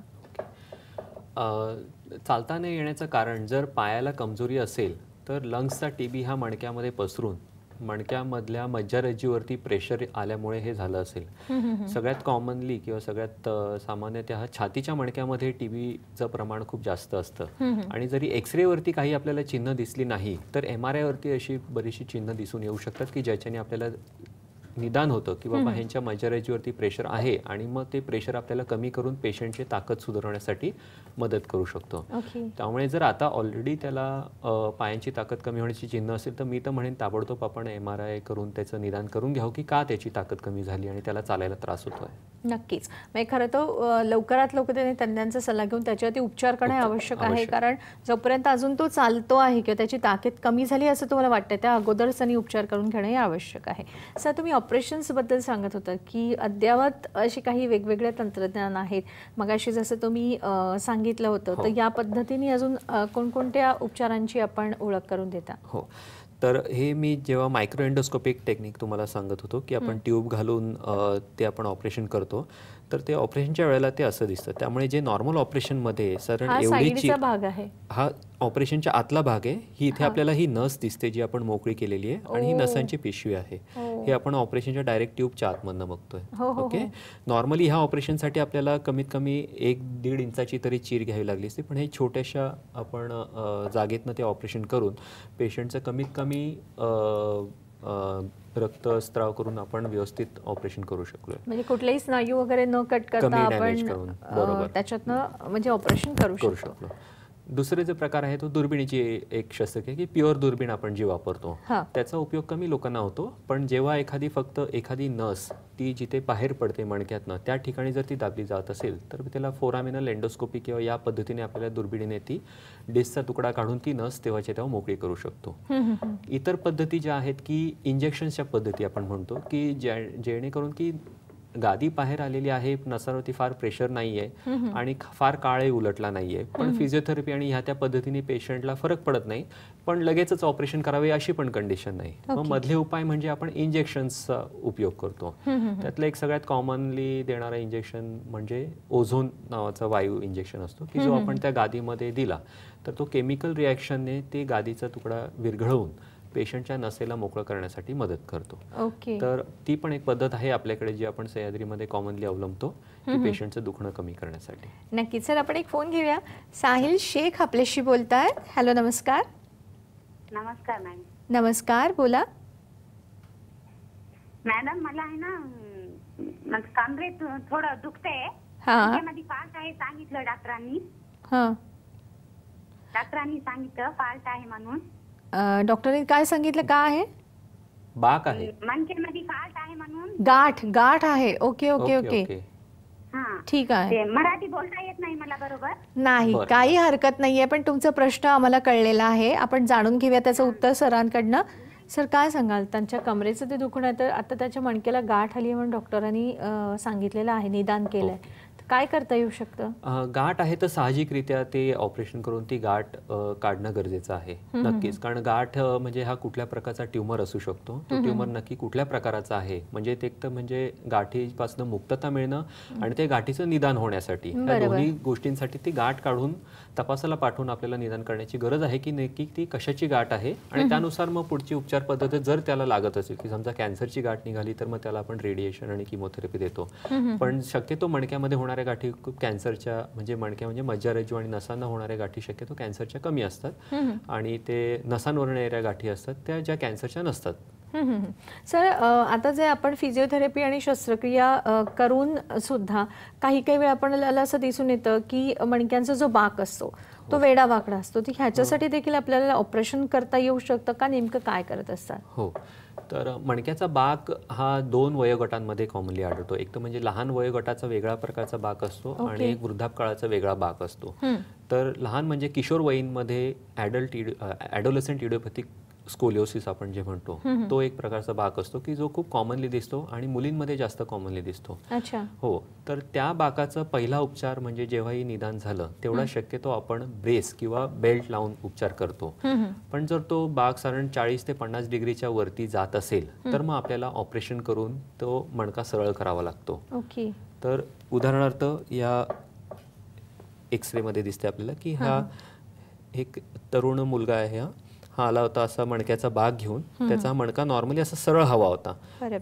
चालता न येण्याचं कारण जर पायाला कमजोरी असेल तर लंग्सचा टीबी हा मणक्यामध्ये पसरून मणक्यामधल्या मज्जारज्जूवरती प्रेशर आल्यामुळे हे झालं असेल. सगळ्यात कॉमनली किंवा सगळ्यात सामान्यतः छातीच्या मणक्यामध्ये टीबीचं प्रमाण खूप जास्त असतं. आणि जरी एक्सरेवरती काही आपल्याला चिन्ह दिसली नाही तर MRI वरती अशी बरीचशी चिन्ह दिसून येऊ शकतात की ज्याच्याने आपल्याला निदान होतं की बाबा ह्यांच्या मज्जारज्जूवरती प्रेशर आहे आणि मग ते प्रेशर आपल्याला कमी करून पेशंटची ताकद सुधारण्यासाठी मदत करू शकतो. त्यामुळे जर आता ऑलरेडी त्याला पायांची ताकद कमी होण्याची चिन्ह असेल तर मी तर म्हणेन ताबडतोब आपण MRI करून त्याचं निदान करून घ्यावं की का त्याची ताकद कमी झाली आणि त्याला चालायला त्रास होतोय. नक्कीच. म्हणजे खरं तर लवकरात लवकर त्याने तज्ञांचा सल्ला घेऊन त्याच्यावरती उपचार करणे आवश्यक आहे. कारण जोपर्यंत अजून तो चालतो आहे किंवा त्याची ताकद कमी झाली असं तुम्हाला वाटतं त्या अगोदरच त्यांनी उपचार करून घेणे आवश्यक आहे. सर, तुम्ही ऑपरेशन्स बद्दल सांगत होता की अद्यावत अशी काही वेगवेगळे तंत्रज्ञान आहेत, मगाशी जसं तुम्ही सांगितलं होतं, तर या पद्धतीने अजून कोणकोणत्या उपचारांची आपण ओळख करून देता? हो, तर हे मी जेव्हा मायक्रो एंडोस्कोपिक टेक्निक तुम्हाला सांगत होतो की आपण ट्यूब घालून ते आपण ऑपरेशन करतो, तर ते ऑपरेशनच्या वेळेला ते असं दिसतं. त्यामुळे जे नॉर्मल ऑपरेशनमध्ये साधारण एवढी भाग आहे, हा ऑपरेशनच्या आतला भाग आहे. ही इथे आपल्याला ही नस दिसते जी आपण मोकळी केलेली आहे आणि ही नसांची पिशवी आहे. हे आपण ऑपरेशनच्या डायरेक्ट ट्यूबच्या आतमधनं बघतोय. ओके, नॉर्मली ह्या ऑपरेशनसाठी आपल्याला कमीत कमी 1-1.5 इंचाची तरी चीर घ्यावी लागली असते, पण हे छोट्याशा आपण जागेतनं ते ऑपरेशन करून पेशंटचं कमीत कमी रक्तस्राव करून आपण व्यवस्थित ऑपरेशन करू शकलो. म्हणजे कुठलेही स्नायू वगैरे न कट करता आपण त्याच्यातनं म्हणजे ऑपरेशन करू शकतो. दुसरे जे प्रकार आहे तो दुर्बिणीची एक शस्त्रक्रिया की प्युअर दुर्बीण आपण जी वापरतो त्याचा उपयोग कमी लोकांना होतो, पण जेव्हा एखादी नस ती जिथे बाहेर पडते मणक्यातनं त्या ठिकाणी जर ती दाबली जात असेल तर त्याला फोरामिनल एंडोस्कोपी किंवा या पद्धतीने आपल्याला दुर्बिणीने ती डिस्कचा तुकडा काढून ती नस तेव्हाच्या तेव्हा मोकळी करू शकतो. इतर पद्धती ज्या आहेत की इंजेक्शन्सच्या पद्धती आपण म्हणतो की जेणेकरून की गादी बाहेर आलेली आहे, नसावरती फार प्रेशर नाही आहे आणि फार काळही उलटला नाही आहे, पण फिजिओथेरपी आणि ह्या त्या पद्धतीने पेशंटला फरक पडत नाही, पण लगेचच ऑपरेशन करावे अशी पण कंडिशन नाही. मग मधले उपाय म्हणजे आपण इंजेक्शन्सचा उपयोग करतो. त्यातलं एक सगळ्यात कॉमनली देणारा इंजेक्शन म्हणजे ओझोन नावाचा वायू इंजेक्शन असतो की जो आपण त्या गादीमध्ये दिला तर तो केमिकल रिॲक्शनने ते गादीचा तुकडा विरघळवून पेशंटच्या नसेला मोकळं करण्यासाठी मदत करतो. तर ती पण एक पद्धत आहे आपल्याकडे जी आपण सह्याद्रीमध्ये कॉमनली अवलंबतो की पेशंटचं दुखणं कमी करण्यासाठी. नक्कीच सर, आपण एक फोन घेऊया. साहिल शेख आपल्याशी बोलतायत. हॅलो, नमस्कार. नमस्कार मॅडम. नमस्कार, बोला मॅडम. मला आहे ना कमरेत थोडं दुखतंय, मध्ये फाल्ट आहे सांगितलं डॉक्टरांनी. सांगितलं फाल्ट आहे म्हणून. डॉक्टरांनी काय सांगितलं? काय आहे? बाक आहे, मणक्यामध्ये फाल्ट आहे म्हणून. गाठ आहे. ओके ओके ओके, ठीक आहे. मराठी बोलता येत नाही मला बरोबर. नाही, काही हरकत नाहीये, पण तुमचा प्रश्न आम्हाला कळलेला आहे. आपण जाणून घेऊया त्याचं उत्तर सरांकडनं. सर, काय सांगाल? त्यांच्या कमरेचं ते दुखणं आहे, तर आता त्याच्या मणक्याला गाठ आली म्हणून डॉक्टरांनी सांगितलेलं आहे, निदान केलंय. काय करता येऊ शकतं? गाठ आहे तर साहजिकरित्या ते ऑपरेशन करून ती गाठ काढणं गरजेचं आहे. नक्कीच, कारण गाठ म्हणजे हा कुठल्या प्रकारचा ट्यूमर असू शकतो. तो ट्यूमर नक्की कुठल्या प्रकाराचा आहे म्हणजे ते तर म्हणजे गाठीपासून मुक्तता मिळणं आणि ते गाठीचं निदान होण्यासाठी या दोन्ही गोष्टींसाठी ती गाठ काढून तपासाला पाठवून आपल्याला निदान करण्याची गरज आहे की नक्की ती कशाची गाठ आहे आणि त्यानुसार मग पुढची उपचार पद्धत जर त्याला लागत असेल की समजा कॅन्सरची गाठ निघाली तर मग त्याला आपण रेडिएशन आणि किमोथेरपी देतो. पण शक्यतो मणक्यामध्ये होणाऱ्या गाठी खूप कॅन्सरच्या म्हणजे मणक्या म्हणजे मज्जारज्जू आणि नसांना होणाऱ्या गाठी शक्यतो कॅन्सरच्या कमी असतात आणि ते नसांवर येणाऱ्या गाठी असतात त्या ज्या कॅन्सरच्या नसतात. सर, आता जे आपण फिजिओथेरपी आणि शस्त्रक्रिया करून सुद्धा काही वेळा आपल्याला असं दिसून येतं की मणक्यांचा जो बाक असतो तो वेडा वाकडा असतो, तर ह्याच्यासाठी देखील आपल्याला ऑपरेशन करता येऊ शकतं का? नेमकं काय करत असतात? हो, तर मणक्याचा बाक हा 2 वयोगटांमध्ये कॉमनली आढळतो. एक तर म्हणजे लहान वयोगटाचा वेगळा प्रकारचा बाक असतो आणि एक वृद्धापकाळाचा वेगळा बाक असतो. तर लहान म्हणजे किशोरवयीनमध्ये ॲडोलेसंट इडिओपॅथिक स्कोलिओसिस आपण जे म्हणतो तो एक प्रकारचा बाक असतो की जो खूप कॉमनली दिसतो आणि मुलींमध्ये जास्त कॉमनली दिसतो. हो, तर त्या बाकाचा पहिला उपचार म्हणजे जेव्हाही निदान झालं तेवढा शक्यतो आपण ब्रेस किंवा बेल्ट लावून उपचार करतो. पण जर तो बाक साधारण 40 ते 50 डिग्रीच्या वरती जात असेल तर मग आपल्याला ऑपरेशन करून तो मणका सरळ करावा लागतो. तर उदाहरणार्थ या एक्सरे मध्ये दिसते आपल्याला की हा एक तरुण मुलगा आहे, हा आला होता असा मणक्याचा बाक घेऊन. त्याचा मणका नॉर्मली असा सरळ हवा होता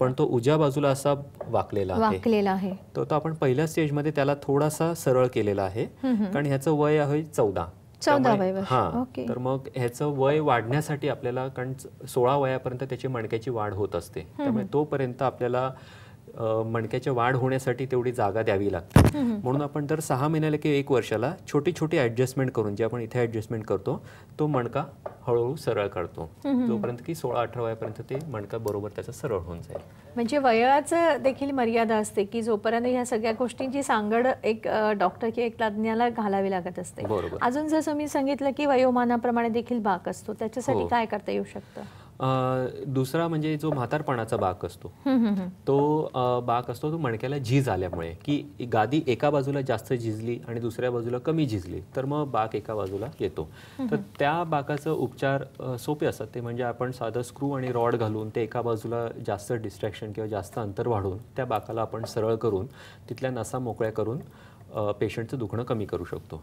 पण तो उजव्या बाजूला असा वाकलेला आहे. तो आपण पहिल्या स्टेजमध्ये त्याला थोडासा सरळ केलेला आहे कारण ह्याचं वय आहे 14. हा, तर मग ह्याचं वय वाढण्यासाठी आपल्याला कारण 16 वयापर्यंत त्याची मणक्याची वाढ होत असते, त्यामुळे तोपर्यंत आपल्याला मणक्याच्या वाढ होण्यासाठी तेवढी जागा द्यावी लागते. म्हणून आपण दर 6 महिन्याला किंवा 1 वर्षाला छोटी छोटी ऍडजस्टमेंट करून जे आपण इथे ऍडजस्टमेंट करतो तो मणका हळूहळू सरळ करतो जोपर्यंत की 16-18 वयापर्यंत ते मणका बरोबर त्याचा सरळ होऊन जाईल. म्हणजे वयाचं देखील मर्यादा असते की जोपर्यंत ह्या सगळ्या गोष्टींची सांगड एक डॉक्टर किंवा एक तज्ञाला घालावी लागत असते. अजून जसं मी सांगितलं की वयोमानाप्रमाणे देखील बाक असतो, त्याच्यासाठी काय करता येऊ शकतं? दुसरा म्हणजे जो म्हातारपणाचा बाक असतो तो बाक असतो तो मणक्याला झीज आल्यामुळे, की गादी एका बाजूला जास्त झिजली आणि दुसऱ्या बाजूला कमी झिजली तर मग बाक एका बाजूला येतो. तर त्या बाकाचं उपचार सोपे असतात. ते म्हणजे आपण साधं स्क्रू आणि रॉड घालून ते एका बाजूला जास्त डिस्ट्रॅक्शन किंवा जास्त अंतर वाढवून त्या बाकाला आपण सरळ करून तिथल्या नसा मोकळ्या करून पेशंटचं दुखणं कमी करू शकतो.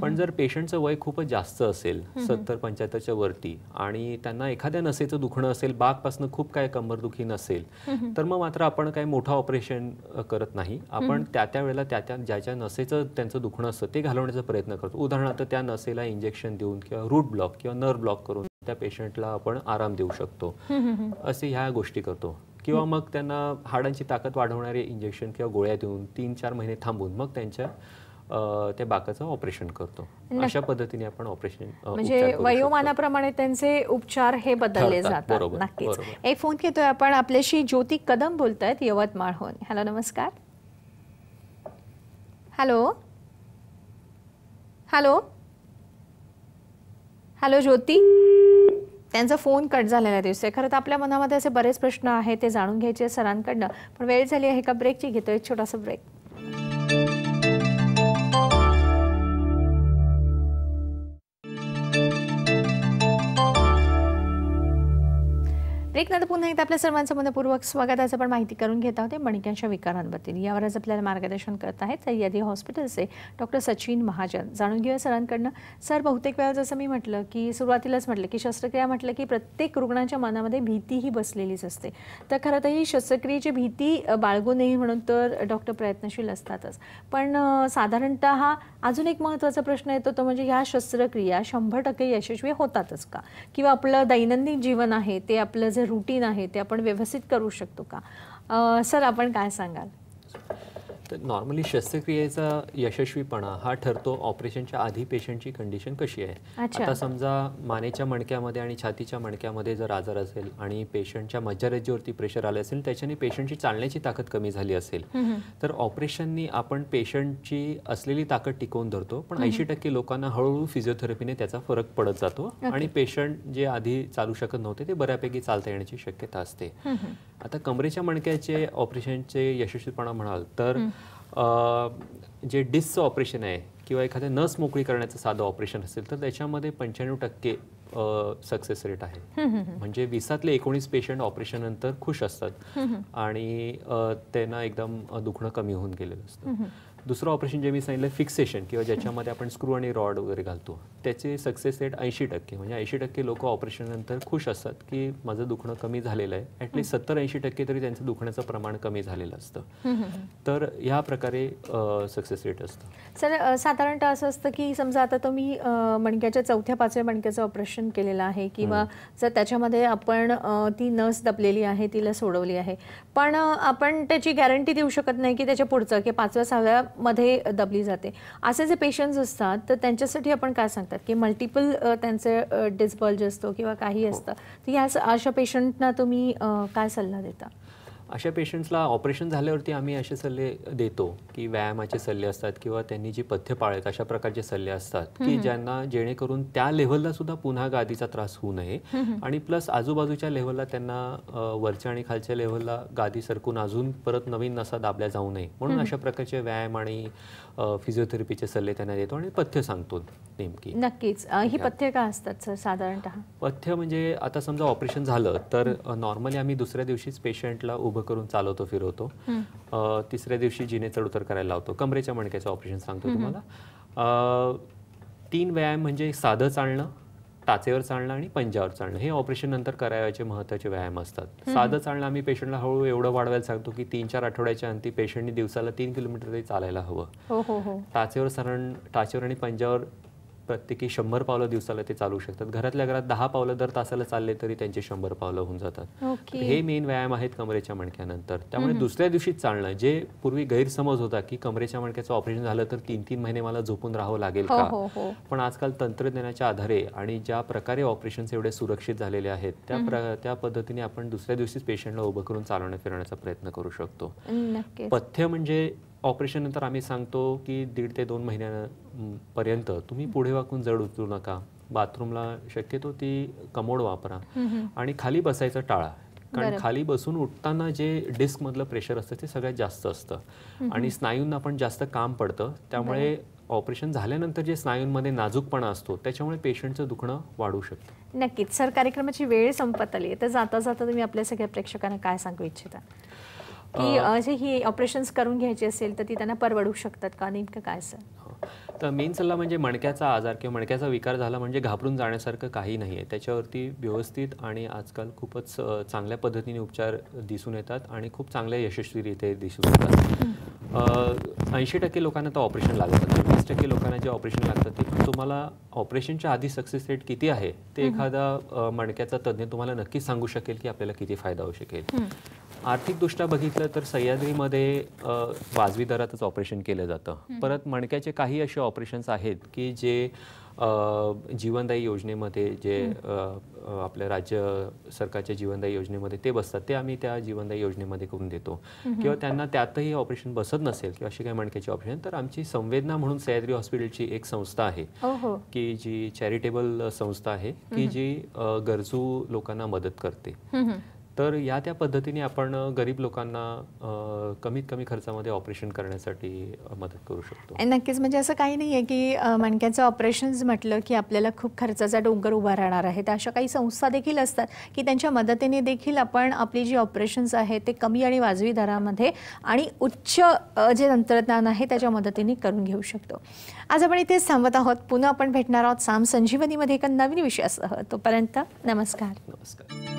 पण जर पेशंटचं वय खूपच जास्त असेल 70-75च्या वरती आणि त्यांना एखाद्या नसेचं दुखणं असेल, बाकपासून खूप काय कंबरदुखी नसेल तर मग मात्र आपण काही मोठं ऑपरेशन करत नाही. आपण त्या वेळेला ज्याच्या नसेचं त्यांचं दुखणं असतं ते घालवण्याचा प्रयत्न करतो. उदाहरणार्थ त्या नसेला इंजेक्शन देऊन किंवा रूट ब्लॉक किंवा नर्व ब्लॉक करून त्या पेशंटला आपण आराम देऊ शकतो. असे ह्या गोष्टी करतो. किंवा मग त्यांना हाडांची ताकद वाढवणारे इंजेक्शन किंवा गोळ्या देऊन 3-4 महिने थांबून मग त्यांच्या त्या बाकाचं ऑपरेशन करतो. अशा पद्धतीने आपण ऑपरेशन म्हणजे वयोमानाप्रमाणे त्यांचे उपचार हे बदलले जातात. नक्कीच. एक फोन घेतोय आपण. आपल्याशी ज्योती कदम बोलतायत यवतमाळहून. हॅलो, नमस्कार. हॅलो हॅलो हॅलो ज्योती, त्यांचा फोन कट झालेला दिसतोय. खरं तर आपल्या मनामध्ये असे बरेच प्रश्न आहेत ते जाणून घ्यायचे सरांकडनं, पण वेळ झाली आहे का ब्रेकची. घेतोय छोटासा ब्रेक. ब्रेकनंतर पुन्हा एकदा आपल्या सर्वांचं मनपूर्वक स्वागताचं पण माहिती करून घेत आहोत मणक्यांच्या विकारांबद्दल. यावरच आपल्याला मार्गदर्शन करत आहेत सह्याद्री हॉस्पिटलचे डॉक्टर सचिन महाजन. जाणून घेऊया सरांकडनं. सर, बहुतेक वेळा जसं मी म्हटलं की सुरुवातीलाच म्हटलं की शस्त्रक्रिया म्हटलं की प्रत्येक रुग्णाच्या मनामध्ये भीती ही बसलेलीच असते. तर खरं तर ही शस्त्रक्रियेची भीती बाळगू नये म्हणून तर डॉक्टर प्रयत्नशील असतातच. पण साधारणतः अजून एक महत्त्वाचा प्रश्न येतो तो म्हणजे ह्या शस्त्रक्रिया 100% यशस्वी होतातच का? किंवा आपलं दैनंदिन जीवन आहे ते आपलं जे रूटीन आहे ते आपण व्यवस्थित करू शकतो का? सर, आपण काय सांगाल? तर नॉर्मली शस्त्रक्रियेचा यशस्वीपणा हा ठरतो ऑपरेशनच्या आधी पेशंटची कंडिशन कशी आहे. आता समजा मानेच्या मणक्यामध्ये आणि छातीच्या मणक्यामध्ये जर आजार असेल आणि पेशंटच्या मज्जारज्जीवरती प्रेशर आले असेल, त्याच्याने पेशंटची चालण्याची ताकद कमी झाली असेल तर ऑपरेशननी आपण पेशंटची असलेली ताकद टिकवून धरतो. पण 80% लोकांना हळूहळू फिजिओथेरपीने त्याचा फरक पडत जातो आणि पेशंट जे आधी चालू शकत नव्हते ते बऱ्यापैकी चालता येण्याची शक्यता असते. आता कमरेच्या मणक्याचे ऑपरेशनचे यशस्वीपणा म्हणाल तर जे डिस्कचं ऑपरेशन आहे किंवा एखाद्या नस मोकळी करण्याचं साधं ऑपरेशन असेल तर त्याच्यामध्ये 95% सक्सेस रेट आहे. म्हणजे 20तले 19 पेशंट ऑपरेशन नंतर खुश असतात आणि त्यांना एकदम दुखणं कमी होऊन गेलेलं असतं. दुसरं ऑपरेशन जे मी सांगितलं फिक्सेशन किंवा ज्याच्यामध्ये आपण स्क्रू आणि रॉड वगैरे घालतो त्याचे सक्सेस रेट 80%. म्हणजे 80% लोक ऑपरेशन नंतर खुश असतात की माझं दुखणं कमी झालेलं आहे. ॲटलीस्ट 70-80% तरी त्यांचं दुखण्याचं प्रमाण कमी झालेलं असतं. तर ह्या प्रकारे सक्सेस रेट असतं. सर, साधारणतः असं असतं की समजा आता तुम्ही मणक्याच्या 4थ्या-5व्या मणक्याचं ऑपरेशन केलेलं आहे किंवा जर त्याच्यामध्ये आपण ती नस दबलेली आहे तिला सोडवली आहे, पण आपण त्याची गॅरंटी देऊ शकत नाही की त्याच्या पुढचं की 5व्या-6व्या मध्ये दबली जाते. असे जे पेशंट्स असतात तर त्यांच्यासाठी आपण काय सांगतात की मल्टिपल त्यांचे डिस्बल्ज असतो किंवा काही असतं, तर या अशा पेशंटना तुम्ही काय सल्ला देता? अशा पेशंट्सला ऑपरेशन झाल्यावरती आम्ही असे सल्ले देतो की व्यायामाचे सल्ले असतात किंवा त्यांनी जी पथ्य पाळायत अशा प्रकारचे सल्ले असतात की ज्यांना जेणेकरून त्या लेव्हलला सुद्धा पुन्हा गादीचा त्रास होऊ नये आणि प्लस आजूबाजूच्या लेव्हलला त्यांना वरच्या आणि खालच्या लेव्हलला गादी सरकून अजून परत नवीन नसा दाबल्या जाऊ नये म्हणून अशा प्रकारचे व्यायाम आणि फिजिओथेरपीचे सल्ले त्यांना देतो आणि पथ्य सांगतो नेमकी. नक्कीच. ही पथ्य काय असतात सर साधारणतः? पथ्य म्हणजे आता समजा ऑपरेशन झालं तर नॉर्मली आम्ही दुसऱ्या दिवशीच पेशंटला उभं करून चालवतो फिरवतो. तिसऱ्या दिवशी जिने चढउतर करायला लावतो. कमरेच्या मणक्याचं ऑपरेशन सांगतो तुम्हाला. 3 व्यायाम म्हणजे साधं चालणं, टाचेवर चालणं आणि पंजावर चालणं हे ऑपरेशन नंतर करायचे महत्त्वाचे व्यायाम असतात. साधं चालणं आम्ही पेशंटला हळूहळू एवढं वाढवायला सांगतो की 3-4 आठवड्याच्या अंती पेशंटनी दिवसाला 3 किलोमीटर तरी चालायला हवं. टाचेवर आणि पंजावर प्रत्येकी 100 पावलं दिवसाला ते चालू शकतात. घरातल्या घरात 10 पावलं दर तासाला चालले तरी त्यांचे 100 पावलं होऊन जातात. हे मेन व्यायाम आहेत कमरेच्या मणक्यानंतर. त्यामुळे दुसऱ्या दिवशीच चालणं, जे पूर्वी गैरसमज होता की कमरेच्या मणक्याचं ऑपरेशन झालं तर 3-3 महिने मला झोपून राहावं लागेल का, पण आजकाल तंत्रज्ञानाच्या आधारे आणि ज्या प्रकारे ऑपरेशन्स एवढे सुरक्षित झालेले आहेत त्या पद्धतीने आपण दुसऱ्या दिवशीच पेशंटला उभं करून चालवण्या फिरण्याचा प्रयत्न करू शकतो. पथ्य म्हणजे ऑपरेशन नंतर आम्ही सांगतो की 1.5 ते 2 महिन्यांपर्यंत तुम्ही पुढे वाकून जड उचलू नका, बाथरूमला शक्यतो ती कमोड वापरा आणि खाली बसायचं टाळा, कारण खाली बसून उठताना जे डिस्कमधलं प्रेशर असतं ते सगळ्यात जास्त असतं आणि स्नायूंना पण जास्त काम पडतं. त्यामुळे ऑपरेशन झाल्यानंतर जे स्नायूंमध्ये नाजूकपणा असतो त्याच्यामुळे पेशंटचं दुखणं वाढू शकतं. नक्कीच सर, कार्यक्रमाची वेळ संपत आली, तर जाता जाता तुम्ही आपल्या सगळ्या प्रेक्षकांना काय सांगू इच्छिता की जे ही ऑपरेशन्स करून घ्यायची असेल तर ती त्यांना परवडू शकतात का, नेमकं काय सर? तर मेन सल्ला म्हणजे मणक्याचा आजार किंवा मणक्याचा विकार झाला म्हणजे घाबरून जाण्यासारखं काही नाही आहे. त्याच्यावरती व्यवस्थित आणि आजकाल खूपच चांगल्या पद्धतीने उपचार दिसून येतात आणि खूप चांगल्या यशस्वीरित्या दिसून येतात. 80% लोकांना तर ऑपरेशन लागतं, 20% लोकांना जे ऑपरेशन लागतं ते पण तुम्हाला ऑपरेशनच्या आधी सक्सेस रेट किती आहे ते एखादा मणक्याचा तज्ज्ञ तुम्हाला नक्कीच सांगू शकेल की आपल्याला किती फायदा होऊ शकेल. आर्थिकदृष्ट्या बघितलं तर सह्याद्रीमध्ये वाजवी दरातच ऑपरेशन केलं जातं. परत मणक्याचे काही असे ऑपरेशन्स आहेत की जे जीवनदायी योजनेमध्ये जे आपल्या राज्य सरकारच्या जीवनदायी योजनेमध्ये ते बसतात, ते आम्ही त्या जीवनदायी योजनेमध्ये करून देतो. किंवा त्यांना त्यातही ऑपरेशन बसत नसेल किंवा अशी काही मणक्याची ऑपरेशन, तर आमची संवेदना म्हणून सह्याद्री हॉस्पिटलची एक संस्था आहे की जी चॅरिटेबल संस्था आहे की जी गरजू लोकांना मदत करते. तर या त्या पद्धतीने आपण गरीब लोकांना कमीत कमी खर्चामध्ये ऑपरेशन करण्यासाठी मदत करू शकतो. नक्कीच, म्हणजे असं काही नाही आहे की मणक्याचं ऑपरेशन्स म्हटलं की आपल्याला खूप खर्चाचा डोंगर उभा राहणार आहे. तर अशा काही संस्था देखील असतात की त्यांच्या मदतीने देखील आपण आपली जी ऑपरेशन्स आहेत ते कमी आणि वाजवी दरामध्ये आणि उच्च जे तंत्रज्ञान आहे त्याच्या मदतीने करून घेऊ शकतो. आज आपण इथेच थांबत आहोत. पुन्हा आपण भेटणार आहोत साम संजीवनीमध्ये एका नवीन विषयासह. तोपर्यंत नमस्कार. नमस्कार.